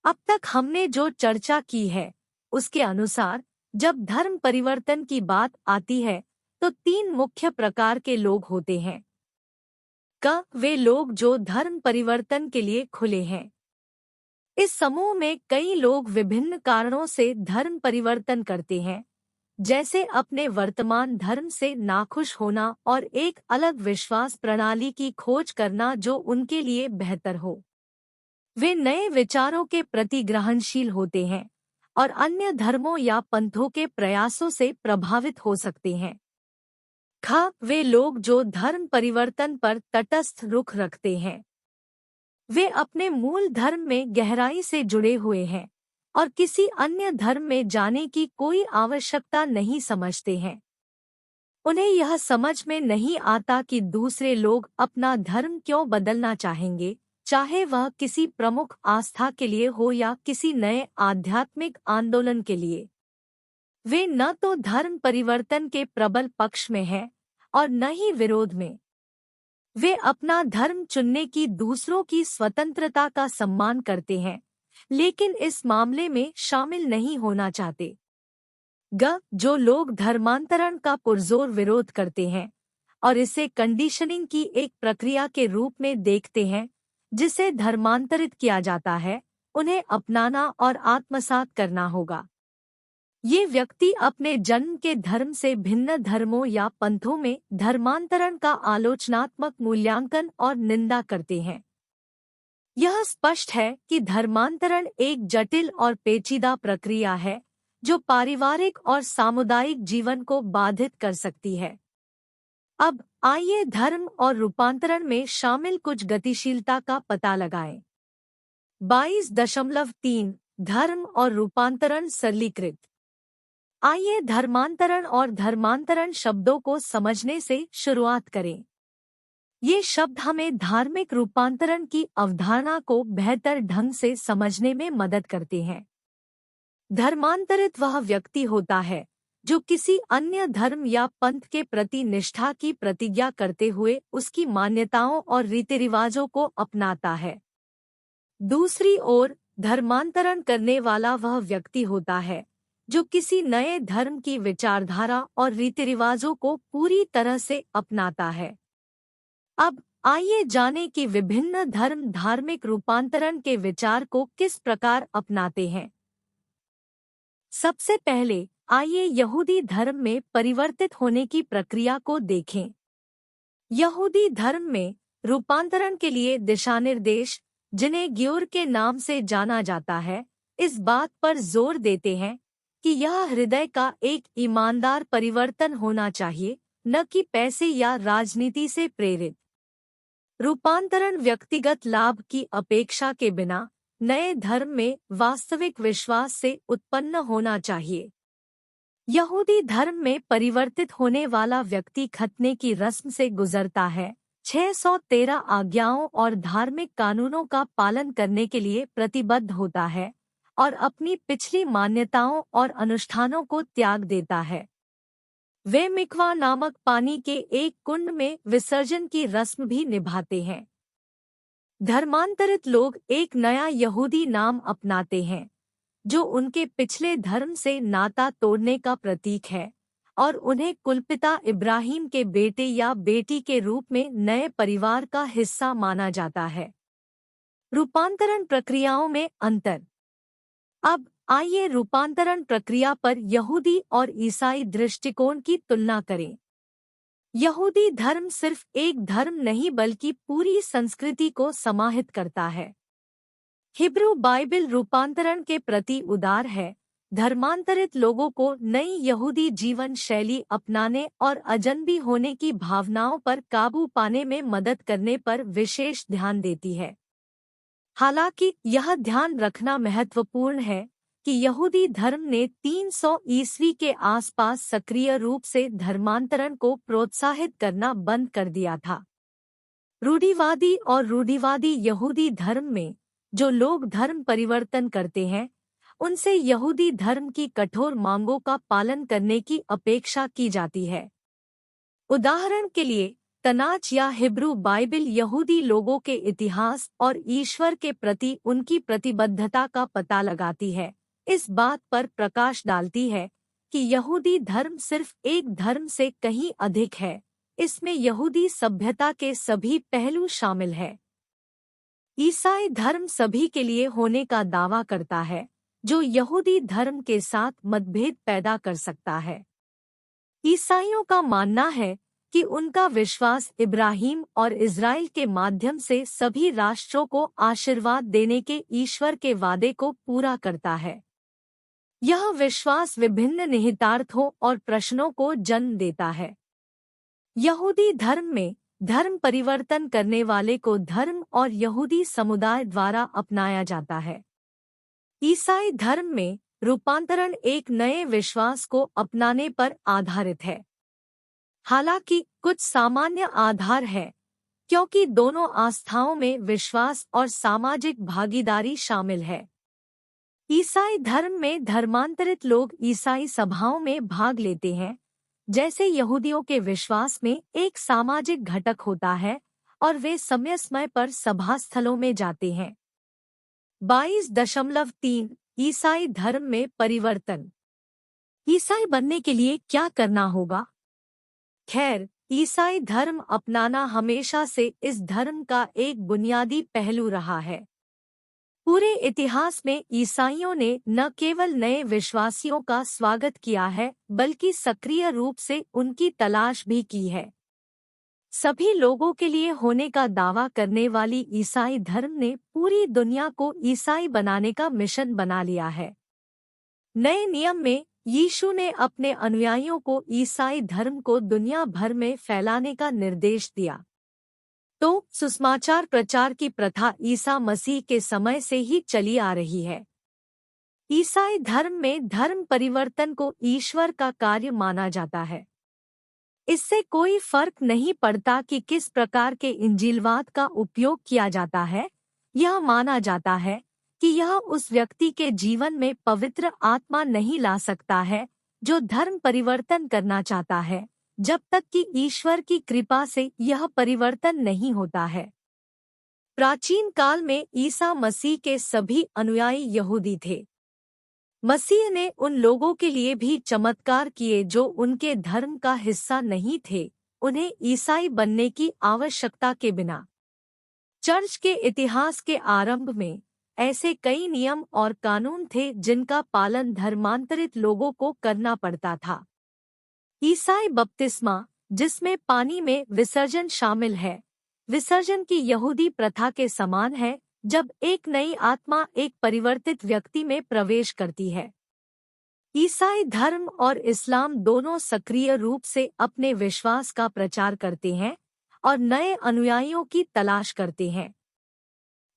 A: अब तक हमने जो चर्चा की है, उसके अनुसार जब धर्म परिवर्तन की बात आती है तो 3 मुख्य प्रकार के लोग होते हैं। वे लोग जो धर्म परिवर्तन के लिए खुले हैं। इस समूह में कई लोग विभिन्न कारणों से धर्म परिवर्तन करते हैं, जैसे अपने वर्तमान धर्म से नाखुश होना और एक अलग विश्वास प्रणाली की खोज करना जो उनके लिए बेहतर हो। वे नए विचारों के प्रति ग्रहणशील होते हैं और अन्य धर्मों या पंथों के प्रयासों से प्रभावित हो सकते हैं। वे लोग जो धर्म परिवर्तन पर तटस्थ रुख रखते हैं। वे अपने मूल धर्म में गहराई से जुड़े हुए हैं और किसी अन्य धर्म में जाने की कोई आवश्यकता नहीं समझते हैं। उन्हें यह समझ में नहीं आता कि दूसरे लोग अपना धर्म क्यों बदलना चाहेंगे, चाहे वह किसी प्रमुख आस्था के लिए हो या किसी नए आध्यात्मिक आंदोलन के लिए। वे न तो धर्म परिवर्तन के प्रबल पक्ष में हैं और न ही विरोध में। वे अपना धर्म चुनने की दूसरों की स्वतंत्रता का सम्मान करते हैं, लेकिन इस मामले में शामिल नहीं होना चाहते। जो लोग धर्मांतरण का पुरजोर विरोध करते हैं और इसे कंडीशनिंग की एक प्रक्रिया के रूप में देखते हैं जिसे धर्मांतरित किया जाता है, उन्हें अपनाना और आत्मसात करना होगा। ये व्यक्ति अपने जन्म के धर्म से भिन्न धर्मों या पंथों में धर्मांतरण का आलोचनात्मक मूल्यांकन और निंदा करते हैं। यह स्पष्ट है कि धर्मांतरण एक जटिल और पेचीदा प्रक्रिया है जो पारिवारिक और सामुदायिक जीवन को बाधित कर सकती है। अब आइए धर्म और रूपांतरण में शामिल कुछ गतिशीलता का पता लगाएं। 22.3 धर्म और रूपांतरण सरलीकृत। आइए धर्मांतरण और धर्मांतरण शब्दों को समझने से शुरुआत करें। ये शब्द हमें धार्मिक रूपांतरण की अवधारणा को बेहतर ढंग से समझने में मदद करते हैं। धर्मांतरित वह व्यक्ति होता है जो किसी अन्य धर्म या पंथ के प्रति निष्ठा की प्रतिज्ञा करते हुए उसकी मान्यताओं और रीति रिवाजों को अपनाता है। दूसरी ओर धर्मांतरण करने वाला वह व्यक्ति होता है जो किसी नए धर्म की विचारधारा और रीति रिवाजों को पूरी तरह से अपनाता है। अब आइए जानें कि विभिन्न धर्म धार्मिक रूपांतरण के विचार को किस प्रकार अपनाते हैं। सबसे पहले आइए यहूदी धर्म में परिवर्तित होने की प्रक्रिया को देखें। यहूदी धर्म में रूपांतरण के लिए दिशानिर्देश, जिन्हें ग्योर के नाम से जाना जाता है, इस बात पर जोर देते हैं कि यह हृदय का एक ईमानदार परिवर्तन होना चाहिए, न कि पैसे या राजनीति से प्रेरित। रूपांतरण व्यक्तिगत लाभ की अपेक्षा के बिना नए धर्म में वास्तविक विश्वास से उत्पन्न होना चाहिए। यहूदी धर्म में परिवर्तित होने वाला व्यक्ति खतने की रस्म से गुजरता है, 613 आज्ञाओं और धार्मिक कानूनों का पालन करने के लिए प्रतिबद्ध होता है और अपनी पिछली मान्यताओं और अनुष्ठानों को त्याग देता है। वे मिकवा नामक पानी के एक कुंड में विसर्जन की रस्म भी निभाते हैं। धर्मांतरित लोग एक नया यहूदी नाम अपनाते हैं जो उनके पिछले धर्म से नाता तोड़ने का प्रतीक है और उन्हें कुलपिता इब्राहिम के बेटे या बेटी के रूप में नए परिवार का हिस्सा माना जाता है। रूपांतरण प्रक्रियाओं में अंतर। अब आइए रूपांतरण प्रक्रिया पर यहूदी और ईसाई दृष्टिकोण की तुलना करें। यहूदी धर्म सिर्फ एक धर्म नहीं बल्कि पूरी संस्कृति को समाहित करता है। हिब्रू बाइबल रूपांतरण के प्रति उदार है। धर्मांतरित लोगों को नई यहूदी जीवन शैली अपनाने और अजनबी होने की भावनाओं पर काबू पाने में मदद करने पर विशेष ध्यान देती है। हालांकि यह ध्यान रखना महत्वपूर्ण है कि यहूदी धर्म ने 300 ईस्वी के आसपास सक्रिय रूप से धर्मांतरण को प्रोत्साहित करना बंद कर दिया था। रूढ़िवादी और रूढ़िवादी यहूदी धर्म में जो लोग धर्म परिवर्तन करते हैं, उनसे यहूदी धर्म की कठोर मांगों का पालन करने की अपेक्षा की जाती है। उदाहरण के लिए, तनाच या हिब्रू बाइबल यहूदी लोगों के इतिहास और ईश्वर के प्रति उनकी प्रतिबद्धता का पता लगाती है। इस बात पर प्रकाश डालती है कि यहूदी धर्म सिर्फ एक धर्म से कहीं अधिक है। इसमें यहूदी सभ्यता के सभी पहलू शामिल है। ईसाई धर्म सभी के लिए होने का दावा करता है, जो यहूदी धर्म के साथ मतभेद पैदा कर सकता है। ईसाइयों का मानना है कि उनका विश्वास इब्राहिम और इज़राइल के माध्यम से सभी राष्ट्रों को आशीर्वाद देने के ईश्वर के वादे को पूरा करता है। यह विश्वास विभिन्न निहितार्थों और प्रश्नों को जन्म देता है। यहूदी धर्म में धर्म परिवर्तन करने वाले को धर्म और यहूदी समुदाय द्वारा अपनाया जाता है। ईसाई धर्म में रूपांतरण एक नए विश्वास को अपनाने पर आधारित है। हालांकि कुछ सामान्य आधार है, क्योंकि दोनों आस्थाओं में विश्वास और सामाजिक भागीदारी शामिल है। ईसाई धर्म में धर्मांतरित लोग ईसाई सभाओं में भाग लेते हैं, जैसे यहूदियों के विश्वास में एक सामाजिक घटक होता है, और वे समय समय पर सभा स्थलों में जाते हैं। 22.3 ईसाई धर्म में परिवर्तन। ईसाई बनने के लिए क्या करना होगा? खैर, ईसाई धर्म अपनाना हमेशा से इस धर्म का एक बुनियादी पहलू रहा है। पूरे इतिहास में ईसाइयों ने न केवल नए विश्वासियों का स्वागत किया है, बल्कि सक्रिय रूप से उनकी तलाश भी की है। सभी लोगों के लिए होने का दावा करने वाली ईसाई धर्म ने पूरी दुनिया को ईसाई बनाने का मिशन बना लिया है। नए नियम में यीशु ने अपने अनुयायियों को ईसाई धर्म को दुनिया भर में फैलाने का निर्देश दिया। तो सुसमाचार प्रचार की प्रथा ईसा मसीह के समय से ही चली आ रही है। ईसाई धर्म में धर्म परिवर्तन को ईश्वर का कार्य माना जाता है। इससे कोई फर्क नहीं पड़ता कि किस प्रकार के इंजीलवाद का उपयोग किया जाता है। यह माना जाता है कि यह उस व्यक्ति के जीवन में पवित्र आत्मा नहीं ला सकता है जो धर्म परिवर्तन करना चाहता है, जब तक कि ईश्वर की कृपा से यह परिवर्तन नहीं होता है। प्राचीन काल में ईसा मसीह के सभी अनुयायी यहूदी थे। मसीह ने उन लोगों के लिए भी चमत्कार किए जो उनके धर्म का हिस्सा नहीं थे, उन्हें ईसाई बनने की आवश्यकता के बिना। चर्च के इतिहास के आरंभ में ऐसे कई नियम और कानून थे जिनका पालन धर्मांतरित लोगों को करना पड़ता था। ईसाई बपतिस्मा, जिसमें पानी में विसर्जन शामिल है, विसर्जन की यहूदी प्रथा के समान है, जब एक नई आत्मा एक परिवर्तित व्यक्ति में प्रवेश करती है। ईसाई धर्म और इस्लाम दोनों सक्रिय रूप से अपने विश्वास का प्रचार करते हैं और नए अनुयायियों की तलाश करते हैं।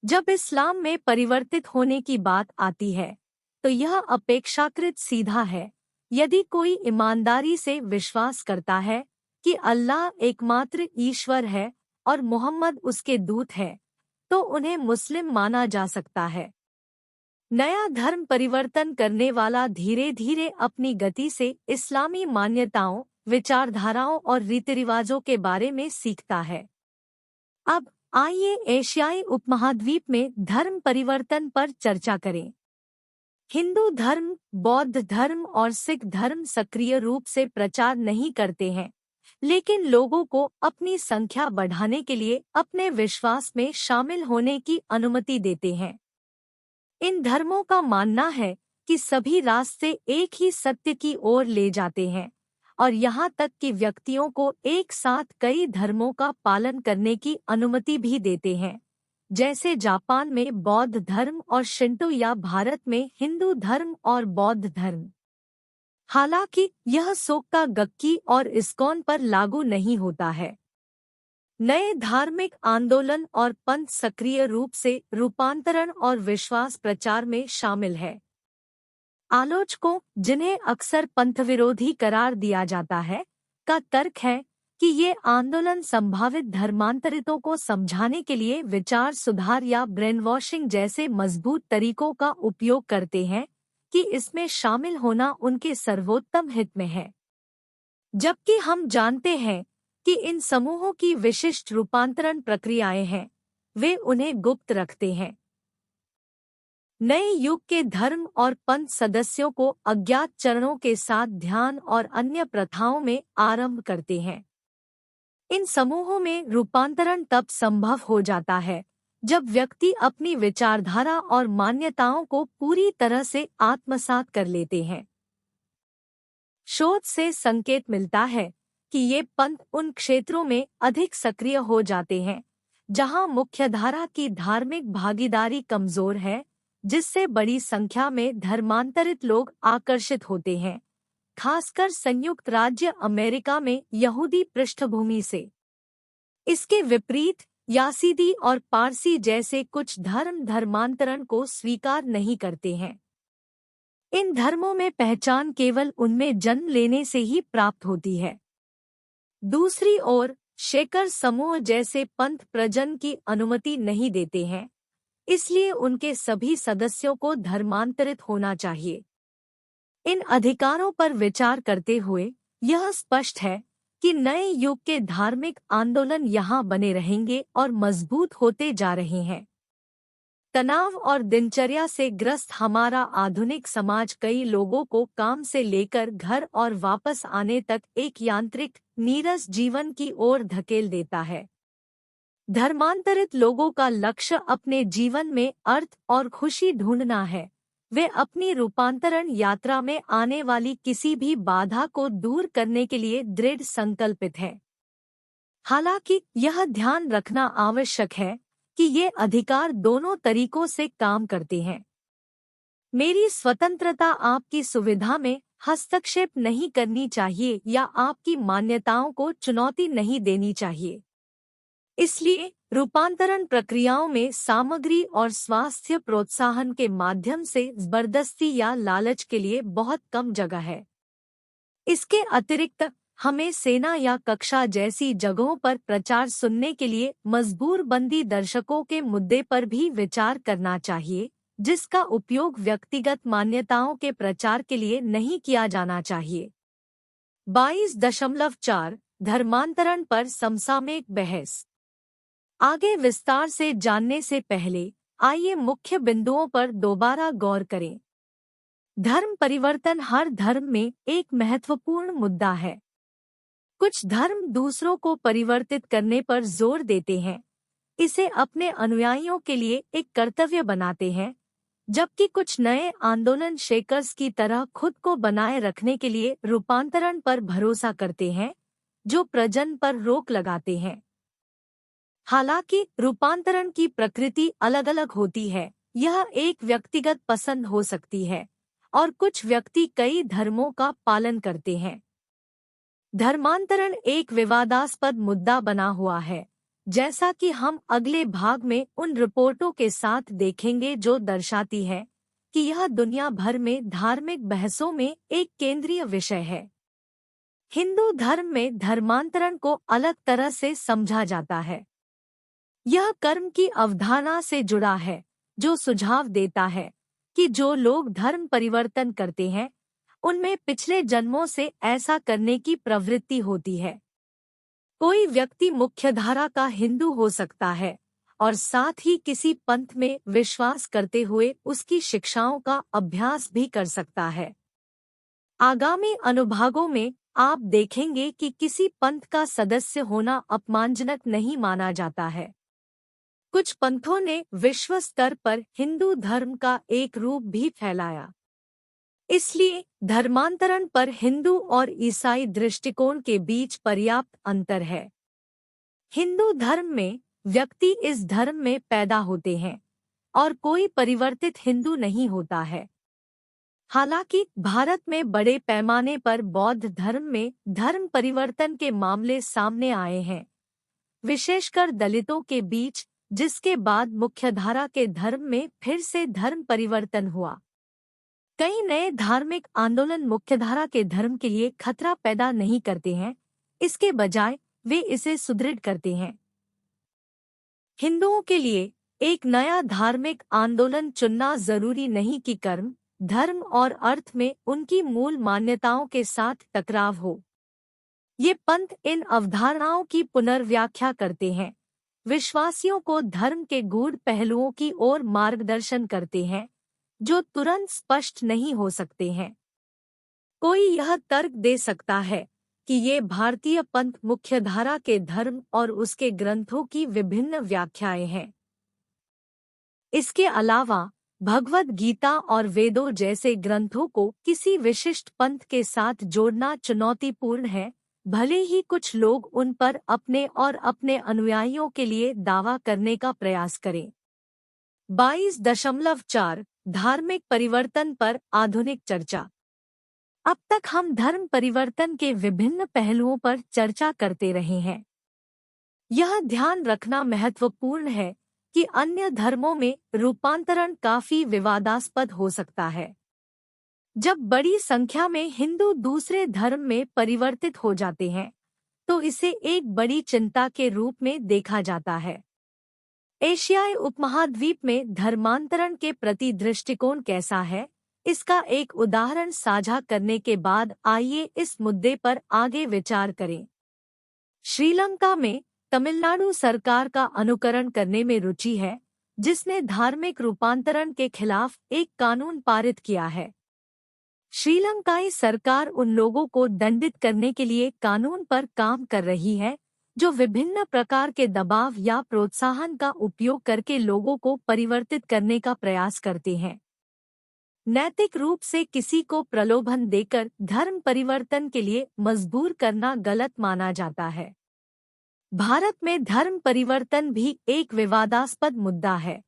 A: जब इस्लाम में परिवर्तित होने की बात आती है, तो यह अपेक्षाकृत सीधा है। यदि कोई ईमानदारी से विश्वास करता है कि अल्लाह एकमात्र ईश्वर है और मोहम्मद उसके दूत है, तो उन्हें मुस्लिम माना जा सकता है। नया धर्म परिवर्तन करने वाला धीरे धीरे अपनी गति से इस्लामी मान्यताओं, विचारधाराओं और रीति रिवाजों के बारे में सीखता है। अब आइए एशियाई उपमहाद्वीप में धर्म परिवर्तन पर चर्चा करें। हिंदू धर्म, बौद्ध धर्म और सिख धर्म सक्रिय रूप से प्रचार नहीं करते हैं, लेकिन लोगों को अपनी संख्या बढ़ाने के लिए अपने विश्वास में शामिल होने की अनुमति देते हैं। इन धर्मों का मानना है कि सभी रास्ते एक ही सत्य की ओर ले जाते हैं और यहाँ तक कि व्यक्तियों को एक साथ कई धर्मों का पालन करने की अनुमति भी देते हैं, जैसे जापान में बौद्ध धर्म और शिंटो या भारत में हिंदू धर्म और बौद्ध धर्म। हालांकि यह सोक्का गक्की और इस्कॉन पर लागू नहीं होता है। नए धार्मिक आंदोलन और पंथ सक्रिय रूप से रूपांतरण और विश्वास प्रचार में शामिल है। आलोचकों, जिन्हें अक्सर पंथ विरोधी करार दिया जाता है, का तर्क है कि ये आंदोलन संभावित धर्मांतरितों को समझाने के लिए विचार सुधार या ब्रेनवॉशिंग जैसे मजबूत तरीकों का उपयोग करते हैं कि इसमें शामिल होना उनके सर्वोत्तम हित में है। जबकि हम जानते हैं कि इन समूहों की विशिष्ट रूपांतरण प्रक्रियाएं हैं, वे उन्हें गुप्त रखते हैं। नए युग के धर्म और पंथ सदस्यों को अज्ञात चरणों के साथ ध्यान और अन्य प्रथाओं में आरंभ करते हैं। इन समूहों में रूपांतरण तब संभव हो जाता है जब व्यक्ति अपनी विचारधारा और मान्यताओं को पूरी तरह से आत्मसात कर लेते हैं। शोध से संकेत मिलता है कि ये पंथ उन क्षेत्रों में अधिक सक्रिय हो जाते हैं जहां मुख्यधारा की धार्मिक भागीदारी कमजोर है, जिससे बड़ी संख्या में धर्मांतरित लोग आकर्षित होते हैं, खासकर संयुक्त राज्य अमेरिका में यहूदी पृष्ठभूमि से। इसके विपरीत यासीदी और पारसी जैसे कुछ धर्म धर्मांतरण को स्वीकार नहीं करते हैं। इन धर्मों में पहचान केवल उनमें जन्म लेने से ही प्राप्त होती है। दूसरी ओर शेकर समूह जैसे पंथ प्रजनन की अनुमति नहीं देते हैं, इसलिए उनके सभी सदस्यों को धर्मांतरित होना चाहिए। इन अधिकारों पर विचार करते हुए यह स्पष्ट है कि नए युग के धार्मिक आंदोलन यहाँ बने रहेंगे और मजबूत होते जा रहे हैं। तनाव और दिनचर्या से ग्रस्त हमारा आधुनिक समाज कई लोगों को काम से लेकर घर और वापस आने तक एक यांत्रिक, नीरस जीवन की ओर धकेल देता है। धर्मांतरित लोगों का लक्ष्य अपने जीवन में अर्थ और खुशी ढूंढना है। वे अपनी रूपांतरण यात्रा में आने वाली किसी भी बाधा को दूर करने के लिए दृढ़ संकल्पित है। हालांकि यह ध्यान रखना आवश्यक है कि ये अधिकार दोनों तरीकों से काम करते हैं। मेरी स्वतंत्रता आपकी सुविधा में हस्तक्षेप नहीं करनी चाहिए या आपकी मान्यताओं को चुनौती नहीं देनी चाहिए। इसलिए रूपांतरण प्रक्रियाओं में सामग्री और स्वास्थ्य प्रोत्साहन के माध्यम से जबरदस्ती या लालच के लिए बहुत कम जगह है। इसके अतिरिक्त हमें सेना या कक्षा जैसी जगहों पर प्रचार सुनने के लिए मजबूर बंदी दर्शकों के मुद्दे पर भी विचार करना चाहिए, जिसका उपयोग व्यक्तिगत मान्यताओं के प्रचार के लिए नहीं किया जाना चाहिए। 22.4 धर्मांतरण पर समसामयिक बहस। आगे विस्तार से जानने से पहले आइए मुख्य बिंदुओं पर दोबारा गौर करें। धर्म परिवर्तन हर धर्म में एक महत्वपूर्ण मुद्दा है। कुछ धर्म दूसरों को परिवर्तित करने पर जोर देते हैं, इसे अपने अनुयायियों के लिए एक कर्तव्य बनाते हैं, जबकि कुछ नए आंदोलन शेकर्स की तरह खुद को बनाए रखने के लिए रूपांतरण पर भरोसा करते हैं, जो प्रजनन पर रोक लगाते हैं। हालांकि रूपांतरण की प्रकृति अलग अलग होती है, यह एक व्यक्तिगत पसंद हो सकती है और कुछ व्यक्ति कई धर्मों का पालन करते हैं। धर्मांतरण एक विवादास्पद मुद्दा बना हुआ है, जैसा कि हम अगले भाग में उन रिपोर्टों के साथ देखेंगे जो दर्शाती है कि यह दुनिया भर में धार्मिक बहसों में एक केंद्रीय विषय है। हिंदू धर्म में धर्मांतरण को अलग तरह से समझा जाता है। यह कर्म की अवधारणा से जुड़ा है, जो सुझाव देता है कि जो लोग धर्म परिवर्तन करते हैं उनमें पिछले जन्मों से ऐसा करने की प्रवृत्ति होती है। कोई व्यक्ति मुख्यधारा का हिंदू हो सकता है और साथ ही किसी पंथ में विश्वास करते हुए उसकी शिक्षाओं का अभ्यास भी कर सकता है। आगामी अनुभागों में आप देखेंगे कि किसी पंथ का सदस्य होना अपमानजनक नहीं माना जाता है। कुछ पंथों ने विश्व स्तर पर हिंदू धर्म का एक रूप भी फैलाया। इसलिए धर्मांतरण पर हिंदू और ईसाई दृष्टिकोण के बीच पर्याप्त अंतर है। हिंदू धर्म में व्यक्ति इस धर्म में पैदा होते हैं और कोई परिवर्तित हिंदू नहीं होता है। हालांकि भारत में बड़े पैमाने पर बौद्ध धर्म में धर्म परिवर्तन के मामले सामने आए हैं, विशेषकर दलितों के बीच, जिसके बाद मुख्यधारा के धर्म में फिर से धर्म परिवर्तन हुआ। कई नए धार्मिक आंदोलन मुख्यधारा के धर्म के लिए खतरा पैदा नहीं करते हैं, इसके बजाय वे इसे सुदृढ़ करते हैं। हिंदुओं के लिए एक नया धार्मिक आंदोलन चुनना जरूरी नहीं कि कर्म, धर्म और अर्थ में उनकी मूल मान्यताओं के साथ टकराव हो। ये पंथ इन अवधारणाओं की पुनर्व्याख्या करते हैं, विश्वासियों को धर्म के गूढ़ पहलुओं की ओर मार्गदर्शन करते हैं जो तुरंत स्पष्ट नहीं हो सकते हैं। कोई यह तर्क दे सकता है कि ये भारतीय पंथ मुख्यधारा के धर्म और उसके ग्रंथों की विभिन्न व्याख्याएं हैं। इसके अलावा भगवद गीता और वेदों जैसे ग्रंथों को किसी विशिष्ट पंथ के साथ जोड़ना चुनौतीपूर्ण है, भले ही कुछ लोग उन पर अपने और अपने अनुयायियों के लिए दावा करने का प्रयास करें। 22.4 धार्मिक परिवर्तन पर आधुनिक चर्चा। अब तक हम धर्म परिवर्तन के विभिन्न पहलुओं पर चर्चा करते रहे हैं। यह ध्यान रखना महत्वपूर्ण है कि अन्य धर्मों में रूपांतरण काफी विवादास्पद हो सकता है। जब बड़ी संख्या में हिंदू दूसरे धर्म में परिवर्तित हो जाते हैं, तो इसे एक बड़ी चिंता के रूप में देखा जाता है। एशियाई उपमहाद्वीप में धर्मांतरण के प्रति दृष्टिकोण कैसा है, इसका एक उदाहरण साझा करने के बाद आइए इस मुद्दे पर आगे विचार करें। श्रीलंका में तमिलनाडु सरकार का अनुकरण करने में रुचि है, जिसने धार्मिक रूपांतरण के खिलाफ एक कानून पारित किया है। श्रीलंकाई सरकार उन लोगों को दंडित करने के लिए कानून पर काम कर रही है जो विभिन्न प्रकार के दबाव या प्रोत्साहन का उपयोग करके लोगों को परिवर्तित करने का प्रयास करते हैं। नैतिक रूप से किसी को प्रलोभन देकर धर्म परिवर्तन के लिए मजबूर करना गलत माना जाता है। भारत में धर्म परिवर्तन भी एक विवादास्पद मुद्दा है।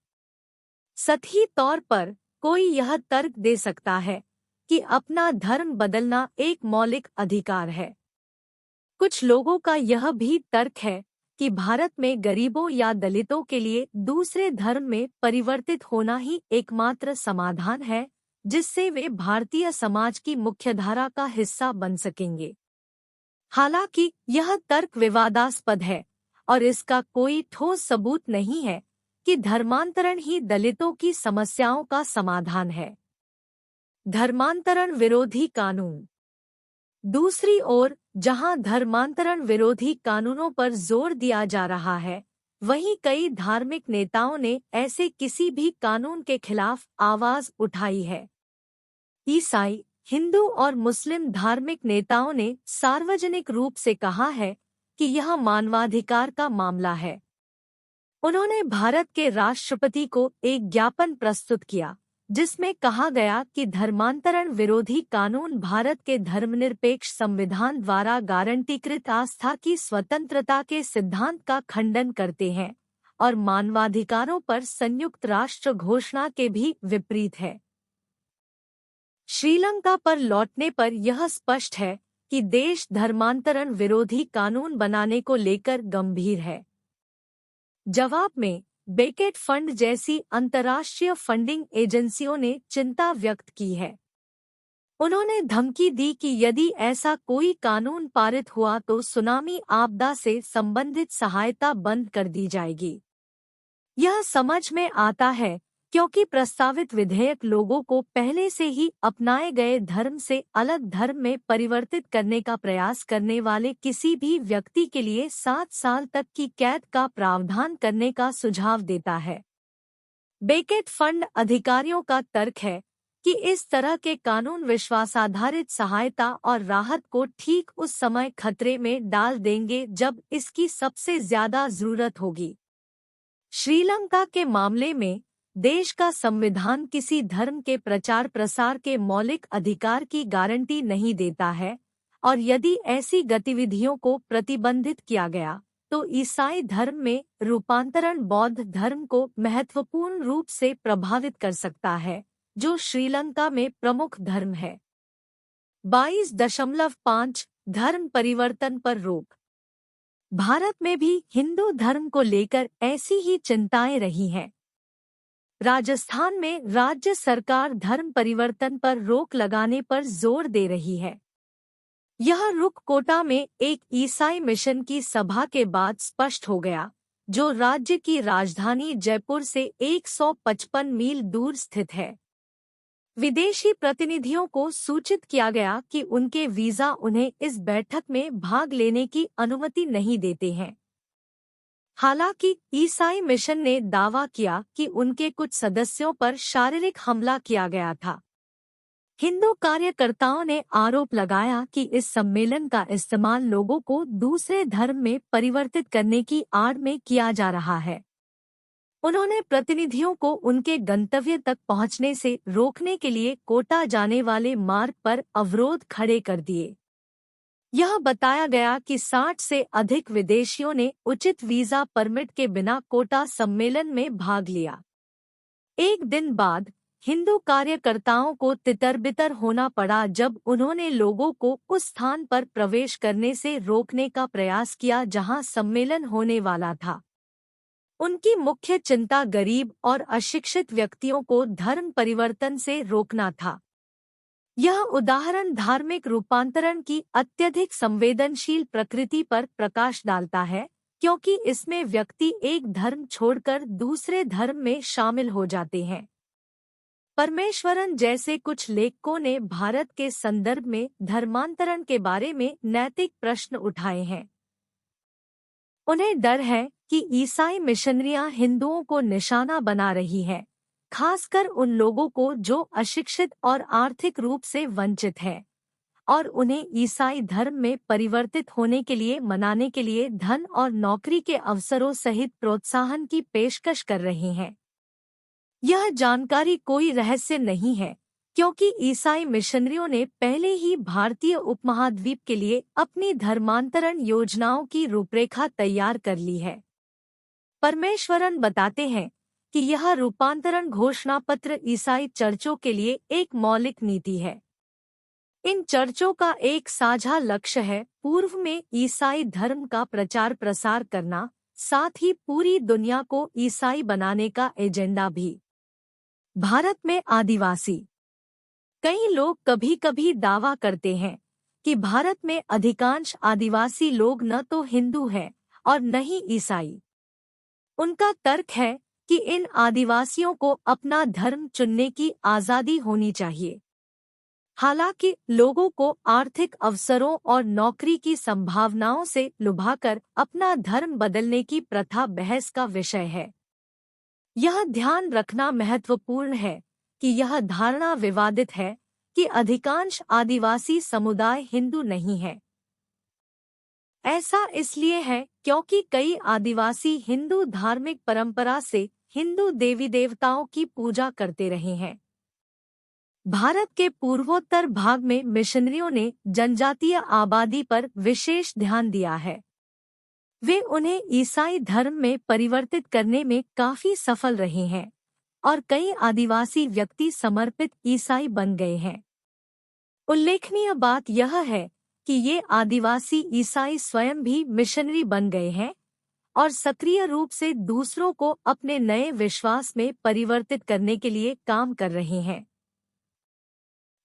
A: सतही तौर पर कोई यह तर्क दे सकता है कि अपना धर्म बदलना एक मौलिक अधिकार है। कुछ लोगों का यह भी तर्क है कि भारत में गरीबों या दलितों के लिए दूसरे धर्म में परिवर्तित होना ही एकमात्र समाधान है, जिससे वे भारतीय समाज की मुख्यधारा का हिस्सा बन सकेंगे। हालांकि यह तर्क विवादास्पद है और इसका कोई ठोस सबूत नहीं है कि धर्मांतरण ही दलितों की समस्याओं का समाधान है। धर्मांतरण विरोधी कानून। दूसरी ओर, जहां धर्मांतरण विरोधी कानूनों पर जोर दिया जा रहा है, वहीं कई धार्मिक नेताओं ने ऐसे किसी भी कानून के खिलाफ आवाज उठाई है। ईसाई, हिंदू और मुस्लिम धार्मिक नेताओं ने सार्वजनिक रूप से कहा है कि यह मानवाधिकार का मामला है। उन्होंने भारत के राष्ट्रपति को एक ज्ञापन प्रस्तुत किया, जिसमें कहा गया कि धर्मांतरण विरोधी कानून भारत के धर्मनिरपेक्ष संविधान द्वारा गारंटीकृत आस्था की स्वतंत्रता के सिद्धांत का खंडन करते हैं और मानवाधिकारों पर संयुक्त राष्ट्र घोषणा के भी विपरीत है। श्रीलंका पर लौटने पर यह स्पष्ट है कि देश धर्मांतरण विरोधी कानून बनाने को लेकर गंभीर है। जवाब में बेकेट फंड जैसी अंतर्राष्ट्रीय फंडिंग एजेंसियों ने चिंता व्यक्त की है। उन्होंने धमकी दी कि यदि ऐसा कोई कानून पारित हुआ तो सुनामी आपदा से संबंधित सहायता बंद कर दी जाएगी। यह समझ में आता है क्योंकि प्रस्तावित विधेयक लोगों को पहले से ही अपनाए गए धर्म से अलग धर्म में परिवर्तित करने का प्रयास करने वाले किसी भी व्यक्ति के लिए 7 साल तक की कैद का प्रावधान करने का सुझाव देता है। बेकेट फंड अधिकारियों का तर्क है कि इस तरह के कानून विश्वासाधारित सहायता और राहत को ठीक उस समय खतरे में डाल देंगे जब इसकी सबसे ज्यादा जरूरत होगी। श्रीलंका के मामले में देश का संविधान किसी धर्म के प्रचार प्रसार के मौलिक अधिकार की गारंटी नहीं देता है, और यदि ऐसी गतिविधियों को प्रतिबंधित किया गया तो ईसाई धर्म में रूपांतरण बौद्ध धर्म को महत्वपूर्ण रूप से प्रभावित कर सकता है, जो श्रीलंका में प्रमुख धर्म है। 22.5 धर्म परिवर्तन पर रोक। भारत में भी हिंदू धर्म को लेकर ऐसी ही चिंताएं रही हैं। राजस्थान में राज्य सरकार धर्म परिवर्तन पर रोक लगाने पर जोर दे रही है। यह रुख कोटा में एक ईसाई मिशन की सभा के बाद स्पष्ट हो गया, जो राज्य की राजधानी जयपुर से 155 मील दूर स्थित है। विदेशी प्रतिनिधियों को सूचित किया गया कि उनके वीजा उन्हें इस बैठक में भाग लेने की अनुमति नहीं देते हैं। हालांकि ईसाई मिशन ने दावा किया कि उनके कुछ सदस्यों पर शारीरिक हमला किया गया था। हिंदू कार्यकर्ताओं ने आरोप लगाया कि इस सम्मेलन का इस्तेमाल लोगों को दूसरे धर्म में परिवर्तित करने की आड़ में किया जा रहा है। उन्होंने प्रतिनिधियों को उनके गंतव्य तक पहुंचने से रोकने के लिए कोटा जाने वाले मार्ग पर अवरोध खड़े कर दिए। यह बताया गया कि 60 से अधिक विदेशियों ने उचित वीजा परमिट के बिना कोटा सम्मेलन में भाग लिया। एक दिन बाद हिंदू कार्यकर्ताओं को तितर-बितर होना पड़ा जब उन्होंने लोगों को उस स्थान पर प्रवेश करने से रोकने का प्रयास किया जहां सम्मेलन होने वाला था। उनकी मुख्य चिंता गरीब और अशिक्षित व्यक्तियों को धर्म परिवर्तन से रोकना था। यह उदाहरण धार्मिक रूपांतरण की अत्यधिक संवेदनशील प्रकृति पर प्रकाश डालता है, क्योंकि इसमें व्यक्ति एक धर्म छोड़कर दूसरे धर्म में शामिल हो जाते हैं। परमेश्वरन जैसे कुछ लेखकों ने भारत के संदर्भ में धर्मांतरण के बारे में नैतिक प्रश्न उठाए हैं। उन्हें डर है कि ईसाई मिशनरियां हिंदुओं को निशाना बना रही हैं, खासकर उन लोगों को जो अशिक्षित और आर्थिक रूप से वंचित हैं, और उन्हें ईसाई धर्म में परिवर्तित होने के लिए मनाने के लिए धन और नौकरी के अवसरों सहित प्रोत्साहन की पेशकश कर रहे हैं। यह जानकारी कोई रहस्य नहीं है, क्योंकि ईसाई मिशनरियों ने पहले ही भारतीय उपमहाद्वीप के लिए अपनी धर्मांतरण योजनाओं की रूपरेखा तैयार कर ली है। परमेश्वरन बताते हैं कि यह रूपांतरण घोषणा पत्र ईसाई चर्चों के लिए एक मौलिक नीति है। इन चर्चों का एक साझा लक्ष्य है पूर्व में ईसाई धर्म का प्रचार प्रसार करना, साथ ही पूरी दुनिया को ईसाई बनाने का एजेंडा भी। भारत में आदिवासी। कई लोग कभी कभी दावा करते हैं कि भारत में अधिकांश आदिवासी लोग न तो हिंदू हैं और न ही ईसाई। उनका तर्क है कि इन आदिवासियों को अपना धर्म चुनने की आज़ादी होनी चाहिए। हालांकि लोगों को आर्थिक अवसरों और नौकरी की संभावनाओं से लुभाकर अपना धर्म बदलने की प्रथा बहस का विषय है। यह ध्यान रखना महत्वपूर्ण है कि यह धारणा विवादित है कि अधिकांश आदिवासी समुदाय हिंदू नहीं है। ऐसा इसलिए है क्योंकि कई आदिवासी हिंदू धार्मिक परंपरा से हिंदू देवी देवताओं की पूजा करते रहे हैं। भारत के पूर्वोत्तर भाग में मिशनरियों ने जनजातीय आबादी पर विशेष ध्यान दिया है। वे उन्हें ईसाई धर्म में परिवर्तित करने में काफी सफल रहे हैं और कई आदिवासी व्यक्ति समर्पित ईसाई बन गए हैं। उल्लेखनीय बात यह है कि ये आदिवासी ईसाई स्वयं भी मिशनरी बन गए हैं और सक्रिय रूप से दूसरों को अपने नए विश्वास में परिवर्तित करने के लिए काम कर रहे हैं।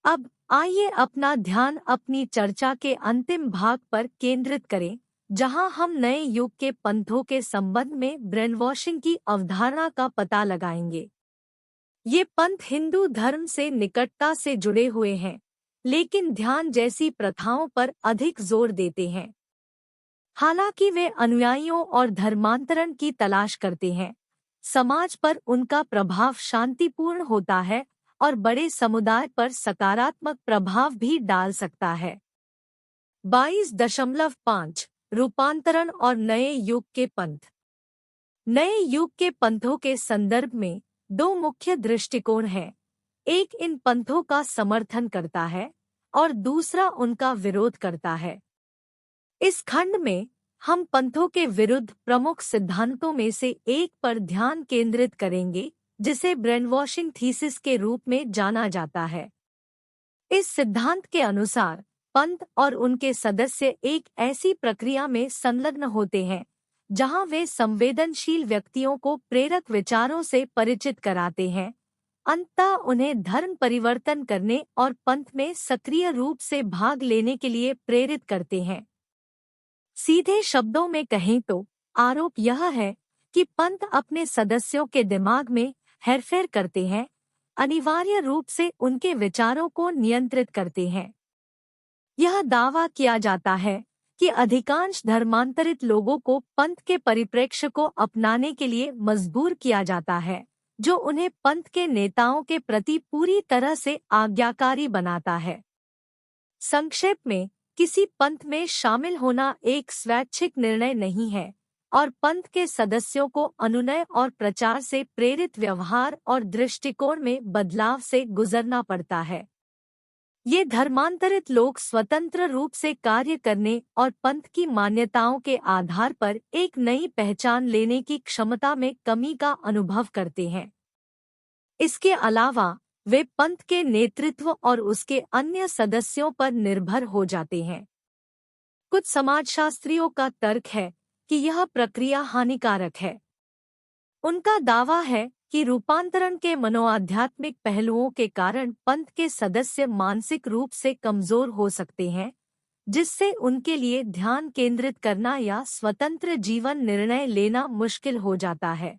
A: अब आइए अपना ध्यान अपनी चर्चा के अंतिम भाग पर केंद्रित करें, जहां हम नए युग के पंथों के संबंध में ब्रेनवॉशिंग की अवधारणा का पता लगाएंगे। ये पंथ हिंदू धर्म से निकटता से जुड़े हुए हैं, लेकिन ध्यान जैसी प्रथाओं पर अधिक जोर देते हैं। हालांकि वे अनुयायियों और धर्मांतरण की तलाश करते हैं, समाज पर उनका प्रभाव शांतिपूर्ण होता है और बड़े समुदाय पर सकारात्मक प्रभाव भी डाल सकता है। 22.5 रूपांतरण और नए युग के पंथ। नए युग के पंथों के संदर्भ में दो मुख्य दृष्टिकोण हैं। एक इन पंथों का समर्थन करता है और दूसरा उनका विरोध करता है। इस खंड में हम पंथों के विरुद्ध प्रमुख सिद्धांतों में से एक पर ध्यान केंद्रित करेंगे, जिसे ब्रेनवॉशिंग थीसिस के रूप में जाना जाता है। इस सिद्धांत के अनुसार पंथ और उनके सदस्य एक ऐसी प्रक्रिया में संलग्न होते हैं जहां वे संवेदनशील व्यक्तियों को प्रेरक विचारों से परिचित कराते हैं, अंततः उन्हें धर्म परिवर्तन करने और पंथ में सक्रिय रूप से भाग लेने के लिए प्रेरित करते हैं। सीधे शब्दों में कहें तो आरोप यह है कि पंथ अपने सदस्यों के दिमाग में हेरफेर करते हैं, अनिवार्य रूप से उनके विचारों को नियंत्रित करते हैं। यह दावा किया जाता है कि अधिकांश धर्मांतरित लोगों को पंथ के परिप्रेक्ष्य को अपनाने के लिए मजबूर किया जाता है, जो उन्हें पंथ के नेताओं के प्रति पूरी तरह से आज्ञाकारी बनाता है। संक्षेप में, किसी पंथ में शामिल होना एक स्वैच्छिक निर्णय नहीं है और पंथ के सदस्यों को अनुनय और प्रचार से प्रेरित व्यवहार और दृष्टिकोण में बदलाव से गुजरना पड़ता है। ये धर्मांतरित लोग स्वतंत्र रूप से कार्य करने और पंथ की मान्यताओं के आधार पर एक नई पहचान लेने की क्षमता में कमी का अनुभव करते हैं। इसके अलावा वे पंथ के नेतृत्व और उसके अन्य सदस्यों पर निर्भर हो जाते हैं। कुछ समाजशास्त्रियों का तर्क है कि यह प्रक्रिया हानिकारक है। उनका दावा है कि रूपांतरण के मनोआध्यात्मिक पहलुओं के कारण पंथ के सदस्य मानसिक रूप से कमजोर हो सकते हैं, जिससे उनके लिए ध्यान केंद्रित करना या स्वतंत्र जीवन निर्णय लेना मुश्किल हो जाता है।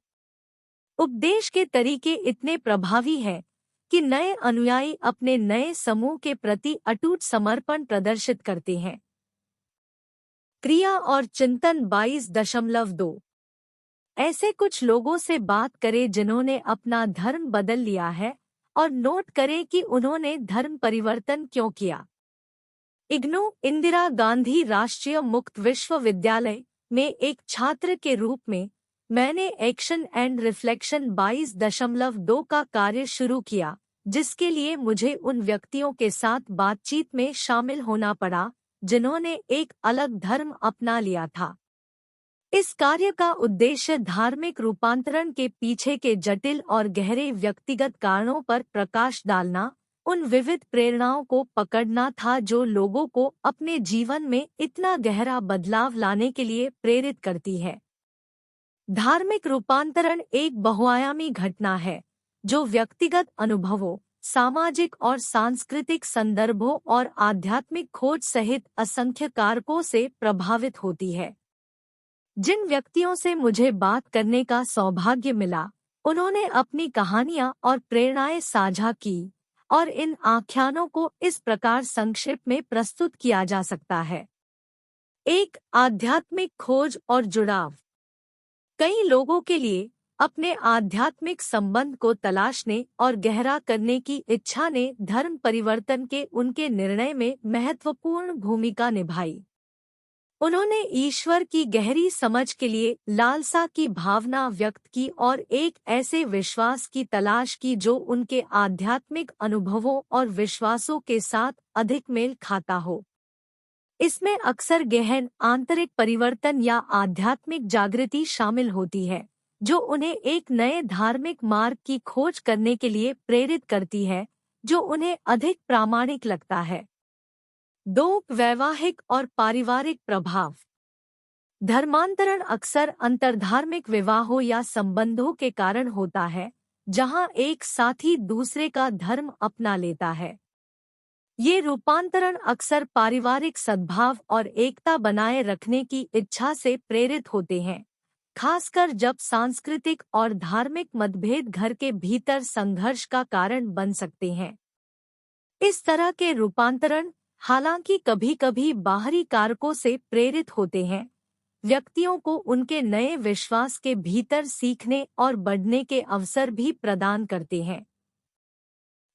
A: उपदेश के तरीके इतने प्रभावी हैं कि नए अनुयायी अपने नए समूह के प्रति अटूट समर्पण प्रदर्शित करते हैं। क्रिया और चिंतन 22.2। ऐसे कुछ लोगों से बात करें जिन्होंने अपना धर्म बदल लिया है और नोट करें कि उन्होंने धर्म परिवर्तन क्यों किया। इग्नू इंदिरा गांधी राष्ट्रीय मुक्त विश्वविद्यालय में एक छात्र के रूप में मैंने एक्शन एंड रिफ्लेक्शन 22.2 का कार्य शुरू किया, जिसके लिए मुझे उन व्यक्तियों के साथ बातचीत में शामिल होना पड़ा जिन्होंने एक अलग धर्म अपना लिया था। इस कार्य का उद्देश्य धार्मिक रूपांतरण के पीछे के जटिल और गहरे व्यक्तिगत कारणों पर प्रकाश डालना, उन विविध प्रेरणाओं को पकड़ना था जो लोगों को अपने जीवन में इतना गहरा बदलाव लाने के लिए प्रेरित करती है। धार्मिक रूपांतरण एक बहुआयामी घटना है जो व्यक्तिगत अनुभवों, सामाजिक और सांस्कृतिक संदर्भों और आध्यात्मिक खोज सहित असंख्य कारकों से प्रभावित होती है। जिन व्यक्तियों से मुझे बात करने का सौभाग्य मिला, उन्होंने अपनी कहानियां और प्रेरणाएं साझा की और इन आख्यानों को इस प्रकार संक्षिप्त में प्रस्तुत किया जा सकता है। एक आध्यात्मिक खोज और जुड़ाव। कई लोगों के लिए अपने आध्यात्मिक संबंध को तलाशने और गहरा करने की इच्छा ने धर्म परिवर्तन के उनके निर्णय में महत्वपूर्ण भूमिका निभाई। उन्होंने ईश्वर की गहरी समझ के लिए लालसा की भावना व्यक्त की और एक ऐसे विश्वास की तलाश की जो उनके आध्यात्मिक अनुभवों और विश्वासों के साथ अधिक मेल खाता हो। इसमें अक्सर गहन आंतरिक परिवर्तन या आध्यात्मिक जागृति शामिल होती है, जो उन्हें एक नए धार्मिक मार्ग की खोज करने के लिए प्रेरित करती है, जो उन्हें अधिक प्रामाणिक लगता है। 2. वैवाहिक और पारिवारिक प्रभाव। धर्मांतरण अक्सर अंतर्धार्मिक विवाहों या संबंधों के कारण होता है, जहां एक साथी दूसरे का धर्म अपना लेता है। ये रूपांतरण अक्सर पारिवारिक सद्भाव और एकता बनाए रखने की इच्छा से प्रेरित होते हैं, खासकर जब सांस्कृतिक और धार्मिक मतभेद घर के भीतर संघर्ष का कारण बन सकते हैं। इस तरह के रूपांतरण हालांकि कभी-कभी बाहरी कारकों से प्रेरित होते हैं, व्यक्तियों को उनके नए विश्वास के भीतर सीखने और बढ़ने के अवसर भी प्रदान करते हैं।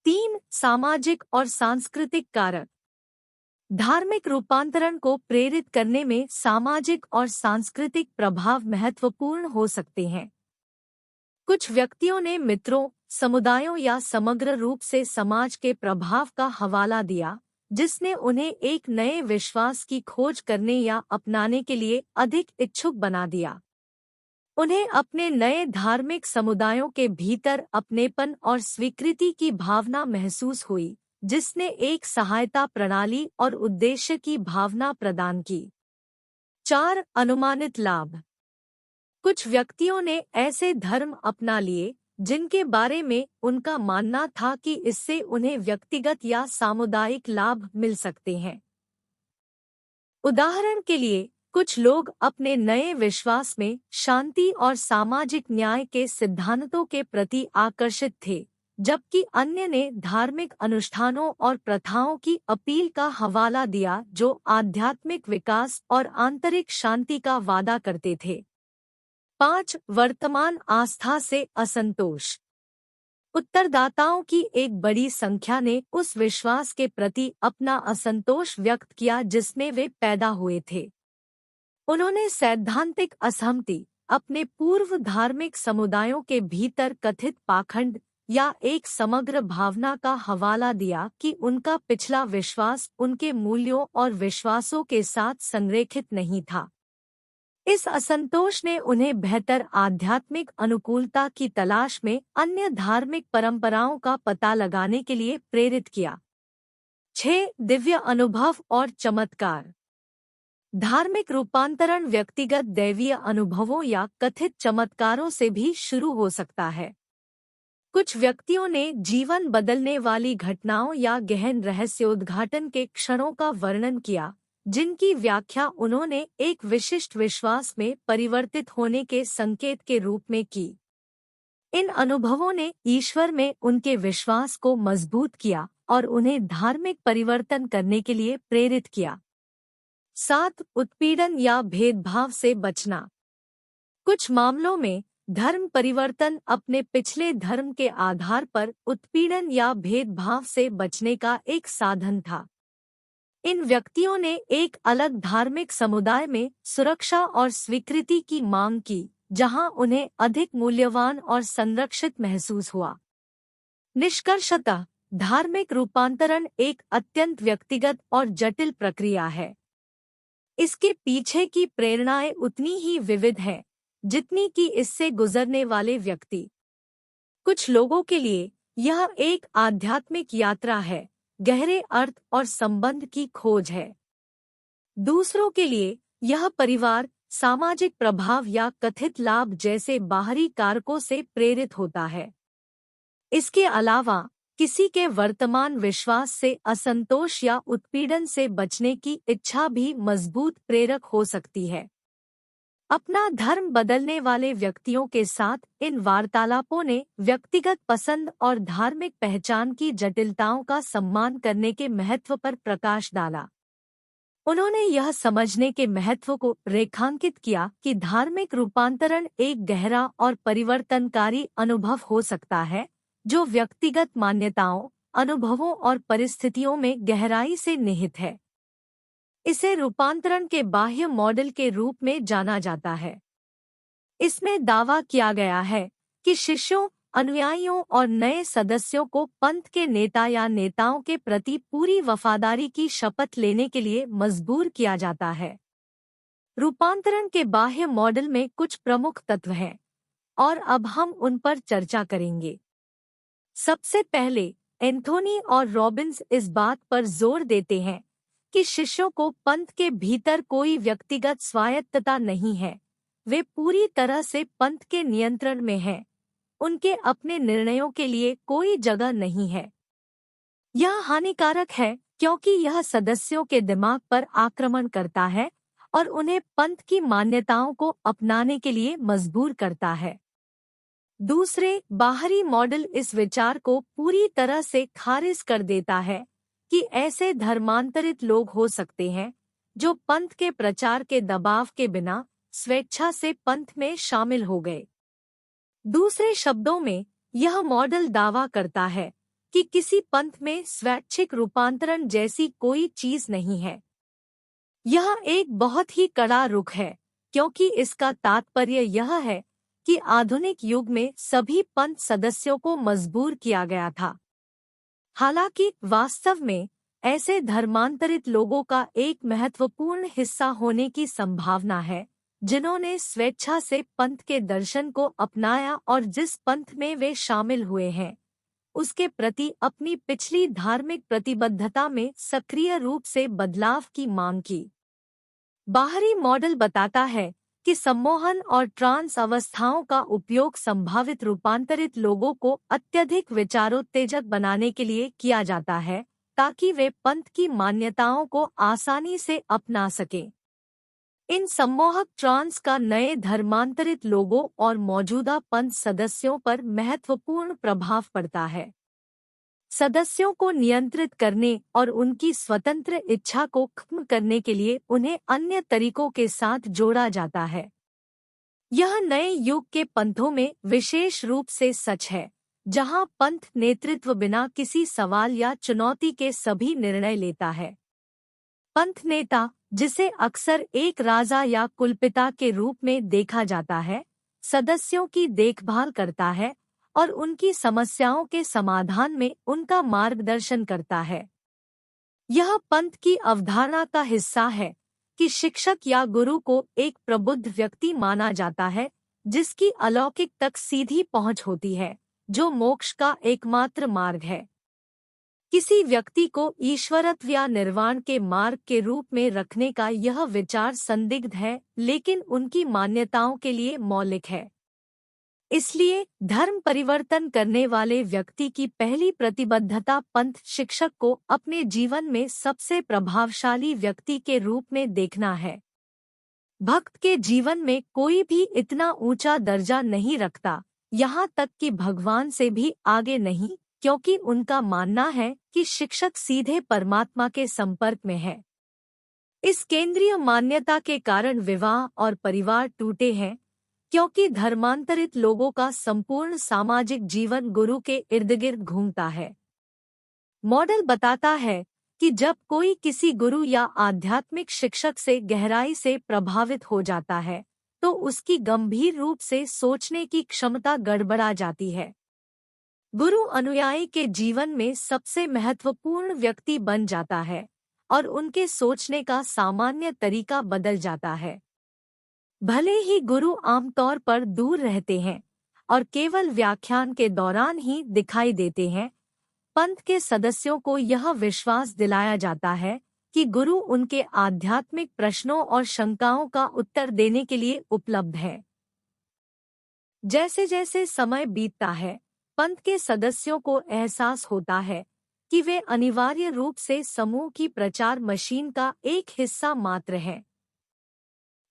A: 3. सामाजिक और सांस्कृतिक कारक। धार्मिक रूपांतरण को प्रेरित करने में सामाजिक और सांस्कृतिक प्रभाव महत्वपूर्ण हो सकते हैं। कुछ व्यक्तियों ने मित्रों, समुदायों या समग्र रूप से समाज के प्रभाव का हवाला दिया, जिसने उन्हें एक नए विश्वास की खोज करने या अपनाने के लिए अधिक इच्छुक बना दिया। उन्हें अपने नए धार्मिक समुदायों के भीतर अपनेपन और स्वीकृति की भावना महसूस हुई, जिसने एक सहायता प्रणाली और उद्देश्य की भावना प्रदान की। 4. अनुमानित लाभ। कुछ व्यक्तियों ने ऐसे धर्म अपना लिए जिनके बारे में उनका मानना था कि इससे उन्हें व्यक्तिगत या सामुदायिक लाभ मिल सकते हैं। उदाहरण के लिए, कुछ लोग अपने नए विश्वास में शांति और सामाजिक न्याय के सिद्धांतों के प्रति आकर्षित थे, जबकि अन्य ने धार्मिक अनुष्ठानों और प्रथाओं की अपील का हवाला दिया जो आध्यात्मिक विकास और आंतरिक शांति का वादा करते थे। 5. वर्तमान आस्था से असंतोष। उत्तरदाताओं की एक बड़ी संख्या ने उस विश्वास के प्रति अपना असंतोष व्यक्त किया जिसमें वे पैदा हुए थे। उन्होंने सैद्धांतिक असहमति, अपने पूर्व धार्मिक समुदायों के भीतर कथित पाखंड या एक समग्र भावना का हवाला दिया कि उनका पिछला विश्वास उनके मूल्यों और विश्वासों के साथ संरेखित नहीं था। इस असंतोष ने उन्हें बेहतर आध्यात्मिक अनुकूलता की तलाश में अन्य धार्मिक परंपराओं का पता लगाने के लिए प्रेरित किया। 6. दिव्य अनुभव और चमत्कार। धार्मिक रूपांतरण व्यक्तिगत दैवीय अनुभवों या कथित चमत्कारों से भी शुरू हो सकता है। कुछ व्यक्तियों ने जीवन बदलने वाली घटनाओं या गहन रहस्योद्घाटन के क्षणों का वर्णन किया, जिनकी व्याख्या उन्होंने एक विशिष्ट विश्वास में परिवर्तित होने के संकेत के रूप में की। इन अनुभवों ने ईश्वर में उनके विश्वास को मजबूत किया और उन्हें धार्मिक परिवर्तन करने के लिए प्रेरित किया। 7. उत्पीड़न या भेदभाव से बचना। कुछ मामलों में धर्म परिवर्तन अपने पिछले धर्म के आधार पर उत्पीड़न या भेदभाव से बचने का एक साधन था। इन व्यक्तियों ने एक अलग धार्मिक समुदाय में सुरक्षा और स्वीकृति की मांग की, जहां उन्हें अधिक मूल्यवान और संरक्षित महसूस हुआ। निष्कर्षतः, धार्मिक रूपांतरण एक अत्यंत व्यक्तिगत और जटिल प्रक्रिया है। इसके पीछे की प्रेरणाएं उतनी ही विविध हैं जितनी कि इससे गुजरने वाले व्यक्ति। कुछ लोगों के लिए यह एक आध्यात्मिक यात्रा है, गहरे अर्थ और संबंध की खोज है। दूसरों के लिए यह परिवार, सामाजिक प्रभाव या कथित लाभ जैसे बाहरी कारकों से प्रेरित होता है। इसके अलावा किसी के वर्तमान विश्वास से असंतोष या उत्पीड़न से बचने की इच्छा भी मजबूत प्रेरक हो सकती है। अपना धर्म बदलने वाले व्यक्तियों के साथ इन वार्तालापों ने व्यक्तिगत पसंद और धार्मिक पहचान की जटिलताओं का सम्मान करने के महत्व पर प्रकाश डाला। उन्होंने यह समझने के महत्व को रेखांकित किया कि धार्मिक रूपांतरण एक गहरा और परिवर्तनकारी अनुभव हो सकता है, जो व्यक्तिगत मान्यताओं, अनुभवों और परिस्थितियों में गहराई से निहित है। इसे रूपांतरण के बाह्य मॉडल के रूप में जाना जाता है। इसमें दावा किया गया है कि शिष्यों, अनुयायियों और नए सदस्यों को पंथ के नेता या नेताओं के प्रति पूरी वफादारी की शपथ लेने के लिए मजबूर किया जाता है। रूपांतरण के बाह्य मॉडल में कुछ प्रमुख तत्व हैं और अब हम उन पर चर्चा करेंगे। सबसे पहले, एंथोनी और रॉबिन्स इस बात पर जोर देते हैं कि शिष्यों को पंथ के भीतर कोई व्यक्तिगत स्वायत्तता नहीं है। वे पूरी तरह से पंथ के नियंत्रण में हैं। उनके अपने निर्णयों के लिए कोई जगह नहीं है। यह हानिकारक है क्योंकि यह सदस्यों के दिमाग पर आक्रमण करता है और उन्हें पंथ की मान्यताओं को अपनाने के लिए मजबूर करता है। दूसरे, बाहरी मॉडल इस विचार को पूरी तरह से खारिज कर देता है कि ऐसे धर्मांतरित लोग हो सकते हैं जो पंथ के प्रचार के दबाव के बिना स्वेच्छा से पंथ में शामिल हो गए। दूसरे शब्दों में, यह मॉडल दावा करता है कि किसी पंथ में स्वैच्छिक रूपांतरण जैसी कोई चीज नहीं है। यह एक बहुत ही कड़ा रुख है क्योंकि इसका तात्पर्य यह है कि आधुनिक युग में सभी पंथ सदस्यों को मजबूर किया गया था। हालांकि वास्तव में ऐसे धर्मांतरित लोगों का एक महत्वपूर्ण हिस्सा होने की संभावना है, जिन्होंने स्वेच्छा से पंथ के दर्शन को अपनाया और जिस पंथ में वे शामिल हुए हैं, उसके प्रति अपनी पिछली धार्मिक प्रतिबद्धता में सक्रिय रूप से बदलाव की मांग की। बाहरी मॉडल बताता है कि सम्मोहन और ट्रांस अवस्थाओं का उपयोग संभावित रूपांतरित लोगों को अत्यधिक विचारोत्तेजक बनाने के लिए किया जाता है, ताकि वे पंथ की मान्यताओं को आसानी से अपना सकें। इन सम्मोहक ट्रांस का नए धर्मांतरित लोगों और मौजूदा पंथ सदस्यों पर महत्वपूर्ण प्रभाव पड़ता है। सदस्यों को नियंत्रित करने और उनकी स्वतंत्र इच्छा को खत्म करने के लिए उन्हें अन्य तरीकों के साथ जोड़ा जाता है। यह नए युग के पंथों में विशेष रूप से सच है, जहां पंथ नेतृत्व बिना किसी सवाल या चुनौती के सभी निर्णय लेता है। पंथ नेता, जिसे अक्सर एक राजा या कुलपिता के रूप में देखा जाता है, सदस्यों की देखभाल करता है और उनकी समस्याओं के समाधान में उनका मार्गदर्शन करता है। यह पंथ की अवधारणा का हिस्सा है कि शिक्षक या गुरु को एक प्रबुद्ध व्यक्ति माना जाता है, जिसकी अलौकिक तक सीधी पहुंच होती है, जो मोक्ष का एकमात्र मार्ग है। किसी व्यक्ति को ईश्वरत्व या निर्वाण के मार्ग के रूप में रखने का यह विचार संदिग्ध है, लेकिन उनकी मान्यताओं के लिए मौलिक है। इसलिए धर्म परिवर्तन करने वाले व्यक्ति की पहली प्रतिबद्धता पंथ शिक्षक को अपने जीवन में सबसे प्रभावशाली व्यक्ति के रूप में देखना है। भक्त के जीवन में कोई भी इतना ऊंचा दर्जा नहीं रखता, यहाँ तक कि भगवान से भी आगे नहीं, क्योंकि उनका मानना है कि शिक्षक सीधे परमात्मा के संपर्क में है। इस केंद्रीय मान्यता के कारण विवाह और परिवार टूटे हैं, क्योंकि धर्मांतरित लोगों का संपूर्ण सामाजिक जीवन गुरु के इर्दगिर्द घूमता है। मॉडल बताता है कि जब कोई किसी गुरु या आध्यात्मिक शिक्षक से गहराई से प्रभावित हो जाता है, तो उसकी गंभीर रूप से सोचने की क्षमता गड़बड़ा जाती है। गुरु अनुयायी के जीवन में सबसे महत्वपूर्ण व्यक्ति बन जाता है और उनके सोचने का सामान्य तरीका बदल जाता है। भले ही गुरु आमतौर पर दूर रहते हैं और केवल व्याख्यान के दौरान ही दिखाई देते हैं, पंथ के सदस्यों को यह विश्वास दिलाया जाता है कि गुरु उनके आध्यात्मिक प्रश्नों और शंकाओं का उत्तर देने के लिए उपलब्ध है। जैसे जैसे समय बीतता है, पंथ के सदस्यों को एहसास होता है कि वे अनिवार्य रूप से समूह की प्रचार मशीन का एक हिस्सा मात्र हैं।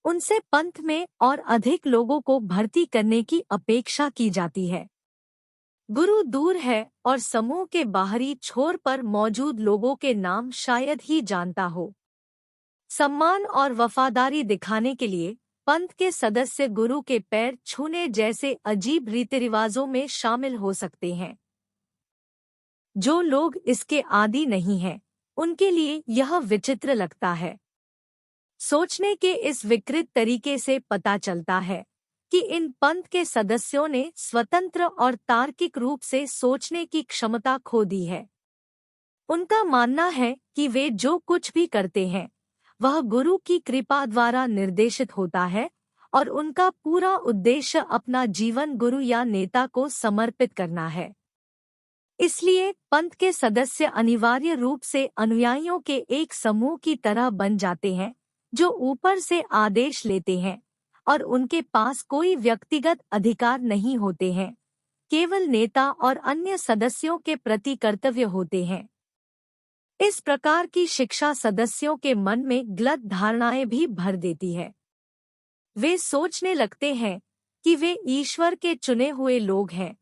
A: उनसे पंथ में और अधिक लोगों को भर्ती करने की अपेक्षा की जाती है। गुरु दूर है और समूह के बाहरी छोर पर मौजूद लोगों के नाम शायद ही जानता हो। सम्मान और वफादारी दिखाने के लिए पंथ के सदस्य गुरु के पैर छूने जैसे अजीब रीति रिवाजों में शामिल हो सकते हैं। जो लोग इसके आदी नहीं हैं, उनके लिए यह विचित्र लगता है। सोचने के इस विकृत तरीके से पता चलता है कि इन पंथ के सदस्यों ने स्वतंत्र और तार्किक रूप से सोचने की क्षमता खो दी है। उनका मानना है कि वे जो कुछ भी करते हैं वह गुरु की कृपा द्वारा निर्देशित होता है और उनका पूरा उद्देश्य अपना जीवन गुरु या नेता को समर्पित करना है। इसलिए पंथ के सदस्य अनिवार्य रूप से अनुयायियों के एक समूह की तरह बन जाते हैं जो ऊपर से आदेश लेते हैं और उनके पास कोई व्यक्तिगत अधिकार नहीं होते हैं, केवल नेता और अन्य सदस्यों के प्रति कर्तव्य होते हैं। इस प्रकार की शिक्षा सदस्यों के मन में गलत धारणाएं भी भर देती है। वे सोचने लगते हैं कि वे ईश्वर के चुने हुए लोग हैं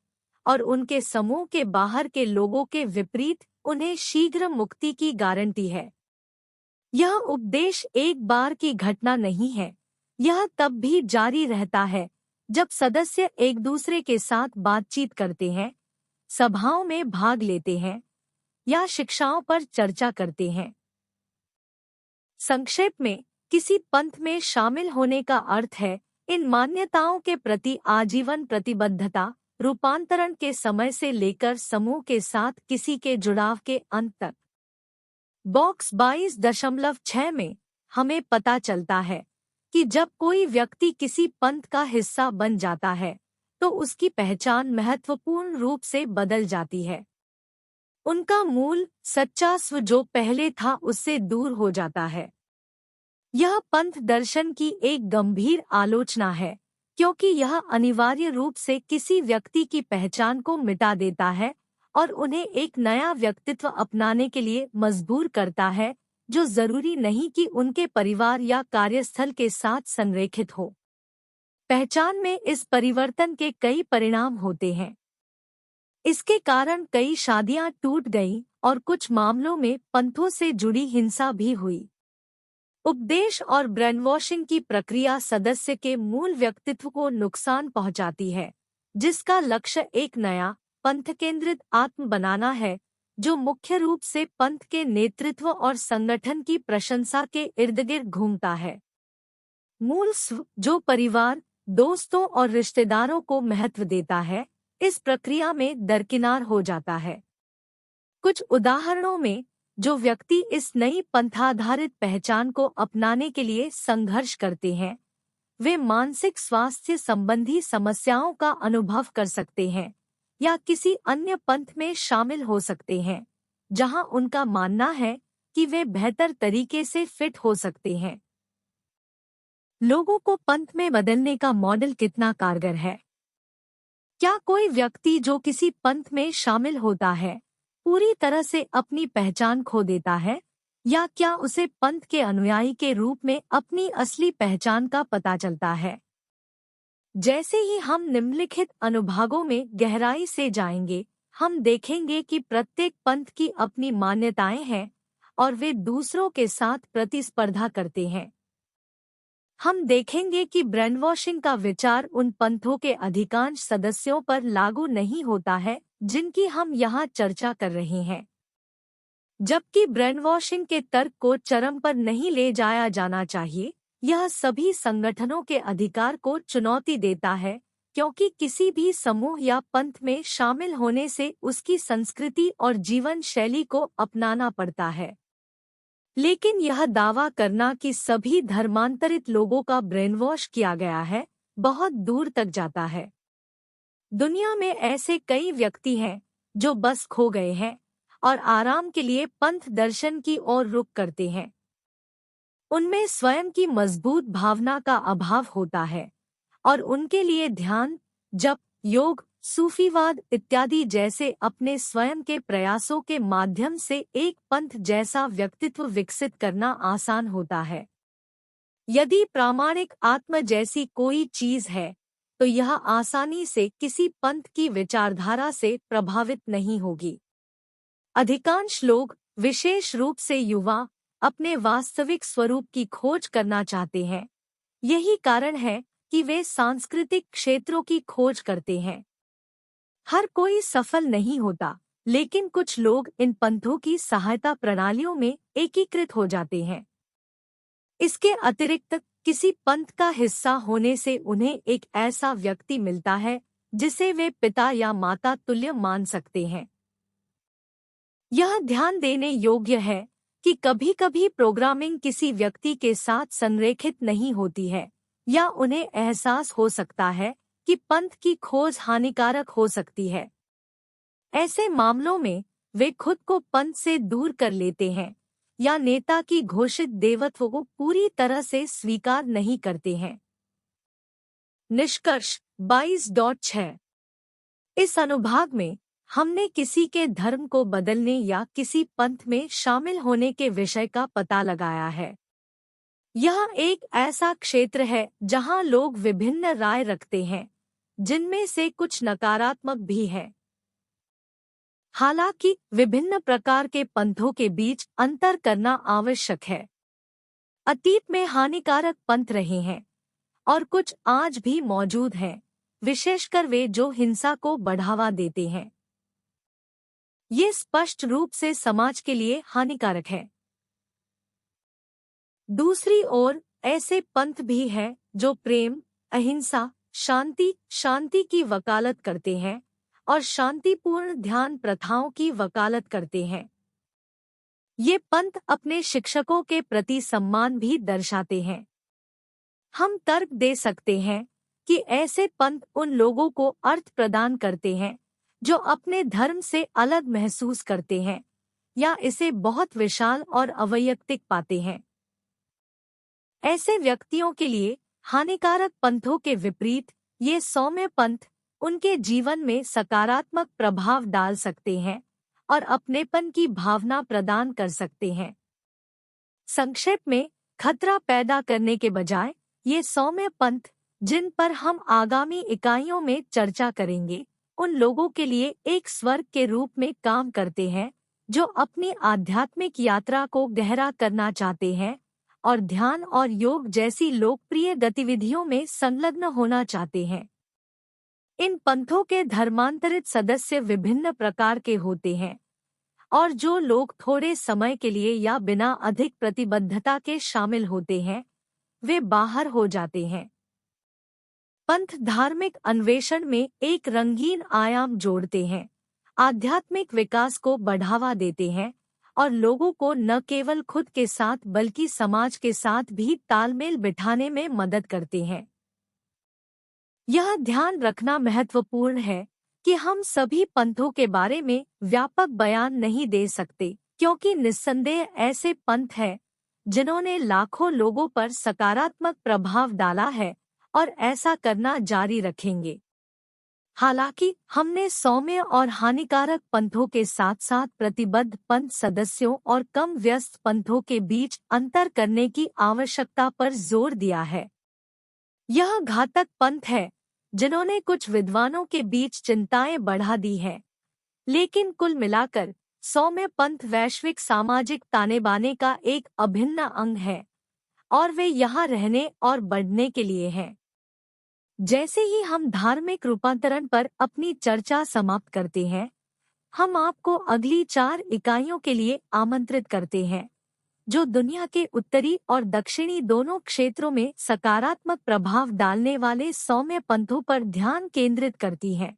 A: और उनके समूह के बाहर के लोगों के विपरीत उन्हें शीघ्र मुक्ति की गारंटी है। यह उपदेश एक बार की घटना नहीं है, यह तब भी जारी रहता है जब सदस्य एक दूसरे के साथ बातचीत करते हैं, सभाओं में भाग लेते हैं या शिक्षाओं पर चर्चा करते हैं। संक्षेप में, किसी पंथ में शामिल होने का अर्थ है इन मान्यताओं के प्रति आजीवन प्रतिबद्धता, रूपांतरण के समय से लेकर समूह के साथ किसी के जुड़ाव के अंत तक। बॉक्स 22.6 में हमें पता चलता है कि जब कोई व्यक्ति किसी पंथ का हिस्सा बन जाता है तो उसकी पहचान महत्वपूर्ण रूप से बदल जाती है। उनका मूल सच्चा स्व जो पहले था उससे दूर हो जाता है। यह पंथ दर्शन की एक गंभीर आलोचना है, क्योंकि यह अनिवार्य रूप से किसी व्यक्ति की पहचान को मिटा देता है और उन्हें एक नया व्यक्तित्व अपनाने के लिए मजबूर करता है जो जरूरी नहीं कि उनके परिवार या कार्यस्थल के साथ संरेखित हो। पहचान में इस परिवर्तन के कई परिणाम होते हैं। इसके कारण कई शादियां टूट गईं और कुछ मामलों में पंथों से जुड़ी हिंसा भी हुई। उपदेश और ब्रेनवॉशिंग की प्रक्रिया सदस्य के मूल व्यक्तित्व को नुकसान पहुंचाती है, जिसका लक्ष्य एक नया पंथ केंद्रित आत्म बनाना है जो मुख्य रूप से पंथ के नेतृत्व और संगठन की प्रशंसा के इर्द-गिर्द घूमता है। मूल स्व जो परिवार, दोस्तों और रिश्तेदारों को महत्व देता है, इस प्रक्रिया में दरकिनार हो जाता है। कुछ उदाहरणों में जो व्यक्ति इस नई पंथाधारित पहचान को अपनाने के लिए संघर्ष करते हैं, वे मानसिक स्वास्थ्य संबंधी समस्याओं का अनुभव कर सकते हैं या किसी अन्य पंथ में शामिल हो सकते हैं, जहां उनका मानना है कि वे बेहतर तरीके से फिट हो सकते हैं। लोगों को पंथ में बदलने का मॉडल कितना कारगर है? क्या कोई व्यक्ति जो किसी पंथ में शामिल होता है पूरी तरह से अपनी पहचान खो देता है, या क्या उसे पंथ के अनुयायी के रूप में अपनी असली पहचान का पता चलता है? जैसे ही हम निम्नलिखित अनुभागों में गहराई से जाएंगे, हम देखेंगे कि प्रत्येक पंथ की अपनी मान्यताएं हैं और वे दूसरों के साथ प्रतिस्पर्धा करते हैं। हम देखेंगे कि ब्रेनवॉशिंग का विचार उन पंथों के अधिकांश सदस्यों पर लागू नहीं होता है जिनकी हम यहाँ चर्चा कर रहे हैं, जबकि ब्रेनवॉशिंग के तर्क को चरम पर नहीं ले जाया जाना चाहिए। यह सभी संगठनों के अधिकार को चुनौती देता है, क्योंकि किसी भी समूह या पंथ में शामिल होने से उसकी संस्कृति और जीवन शैली को अपनाना पड़ता है। लेकिन यह दावा करना कि सभी धर्मांतरित लोगों का ब्रेनवॉश किया गया है, बहुत दूर तक जाता है। दुनिया में ऐसे कई व्यक्ति हैं जो बस खो गए हैं और आराम के लिए पंथ दर्शन की ओर रुख करते हैं। उनमें स्वयं की मजबूत भावना का अभाव होता है और उनके लिए ध्यान, जप, योग, सूफीवाद इत्यादि जैसे अपने स्वयं के प्रयासों के माध्यम से एक पंथ जैसा व्यक्तित्व विकसित करना आसान होता है। यदि प्रामाणिक आत्मा जैसी कोई चीज है तो यह आसानी से किसी पंथ की विचारधारा से प्रभावित नहीं होगी। अधिकांश लोग, विशेष रूप से युवा, अपने वास्तविक स्वरूप की खोज करना चाहते हैं। यही कारण है कि वे सांस्कृतिक क्षेत्रों की खोज करते हैं। हर कोई सफल नहीं होता, लेकिन कुछ लोग इन पंथों की सहायता प्रणालियों में एकीकृत हो जाते हैं। इसके अतिरिक्त किसी पंथ का हिस्सा होने से उन्हें एक ऐसा व्यक्ति मिलता है जिसे वे पिता या माता तुल्य मान सकते हैं। यह ध्यान देने योग्य है कि कभी-कभी प्रोग्रामिंग किसी व्यक्ति के साथ संरेखित नहीं होती है, या उन्हें एहसास हो सकता है कि पंथ की खोज हानिकारक हो सकती है। ऐसे मामलों में वे खुद को पंथ से दूर कर लेते हैं या नेता की घोषित देवत्व को पूरी तरह से स्वीकार नहीं करते हैं। निष्कर्ष 22.6। इस अनुभाग में हमने किसी के धर्म को बदलने या किसी पंथ में शामिल होने के विषय का पता लगाया है। यह एक ऐसा क्षेत्र है जहां लोग विभिन्न राय रखते हैं, जिनमें से कुछ नकारात्मक भी हैं। हालांकि विभिन्न प्रकार के पंथों के बीच अंतर करना आवश्यक है। अतीत में हानिकारक पंथ रहे हैं और कुछ आज भी मौजूद हैं, विशेषकर वे जो हिंसा को बढ़ावा देते हैं। ये स्पष्ट रूप से समाज के लिए हानिकारक है। दूसरी ओर ऐसे पंथ भी हैं जो प्रेम, अहिंसा, शांति की वकालत करते हैं और शांतिपूर्ण ध्यान प्रथाओं की वकालत करते हैं। ये पंथ अपने शिक्षकों के प्रति सम्मान भी दर्शाते हैं। हम तर्क दे सकते हैं कि ऐसे पंथ उन लोगों को अर्थ प्रदान करते हैं जो अपने धर्म से अलग महसूस करते हैं या इसे बहुत विशाल और अवैयक्तिक पाते हैं। ऐसे व्यक्तियों के लिए हानिकारक पंथों के विपरीत ये सौम्य पंथ उनके जीवन में सकारात्मक प्रभाव डाल सकते हैं और अपनेपन की भावना प्रदान कर सकते हैं। संक्षेप में, खतरा पैदा करने के बजाय ये सौम्य पंथ, जिन पर हम आगामी इकाइयों में चर्चा करेंगे, उन लोगों के लिए एक स्वर्ग के रूप में काम करते हैं जो अपनी आध्यात्मिक यात्रा को गहरा करना चाहते हैं और ध्यान और योग जैसी लोकप्रिय गतिविधियों में संलग्न होना चाहते हैं। इन पंथों के धर्मांतरित सदस्य विभिन्न प्रकार के होते हैं और जो लोग थोड़े समय के लिए या बिना अधिक प्रतिबद्धता के शामिल होते हैं, वे बाहर हो जाते हैं। पंथ धार्मिक अन्वेषण में एक रंगीन आयाम जोड़ते हैं, आध्यात्मिक विकास को बढ़ावा देते हैं और लोगों को न केवल खुद के साथ बल्कि समाज के साथ भी तालमेल बिठाने में मदद करते हैं। यह ध्यान रखना महत्वपूर्ण है कि हम सभी पंथों के बारे में व्यापक बयान नहीं दे सकते, क्योंकि निस्संदेह ऐसे पंथ हैं जिन्होंने लाखों लोगों पर सकारात्मक प्रभाव डाला है और ऐसा करना जारी रखेंगे। हालांकि हमने सौम्य और हानिकारक पंथों के साथ साथ प्रतिबद्ध पंथ सदस्यों और कम व्यस्त पंथों के बीच अंतर करने की आवश्यकता पर जोर दिया है। यह घातक पंथ है जिन्होंने कुछ विद्वानों के बीच चिंताएं बढ़ा दी हैं, लेकिन कुल मिलाकर सौम्य पंथ वैश्विक सामाजिक ताने-बाने का एक अभिन्न अंग है और वे यहाँ रहने और बढ़ने के लिए हैं। जैसे ही हम धार्मिक रूपांतरण पर अपनी चर्चा समाप्त करते हैं, हम आपको अगली 4 इकाइयों के लिए आमंत्रित करते हैं, जो दुनिया के उत्तरी और दक्षिणी दोनों क्षेत्रों में सकारात्मक प्रभाव डालने वाले सौम्य पंथों पर ध्यान केंद्रित करती हैं।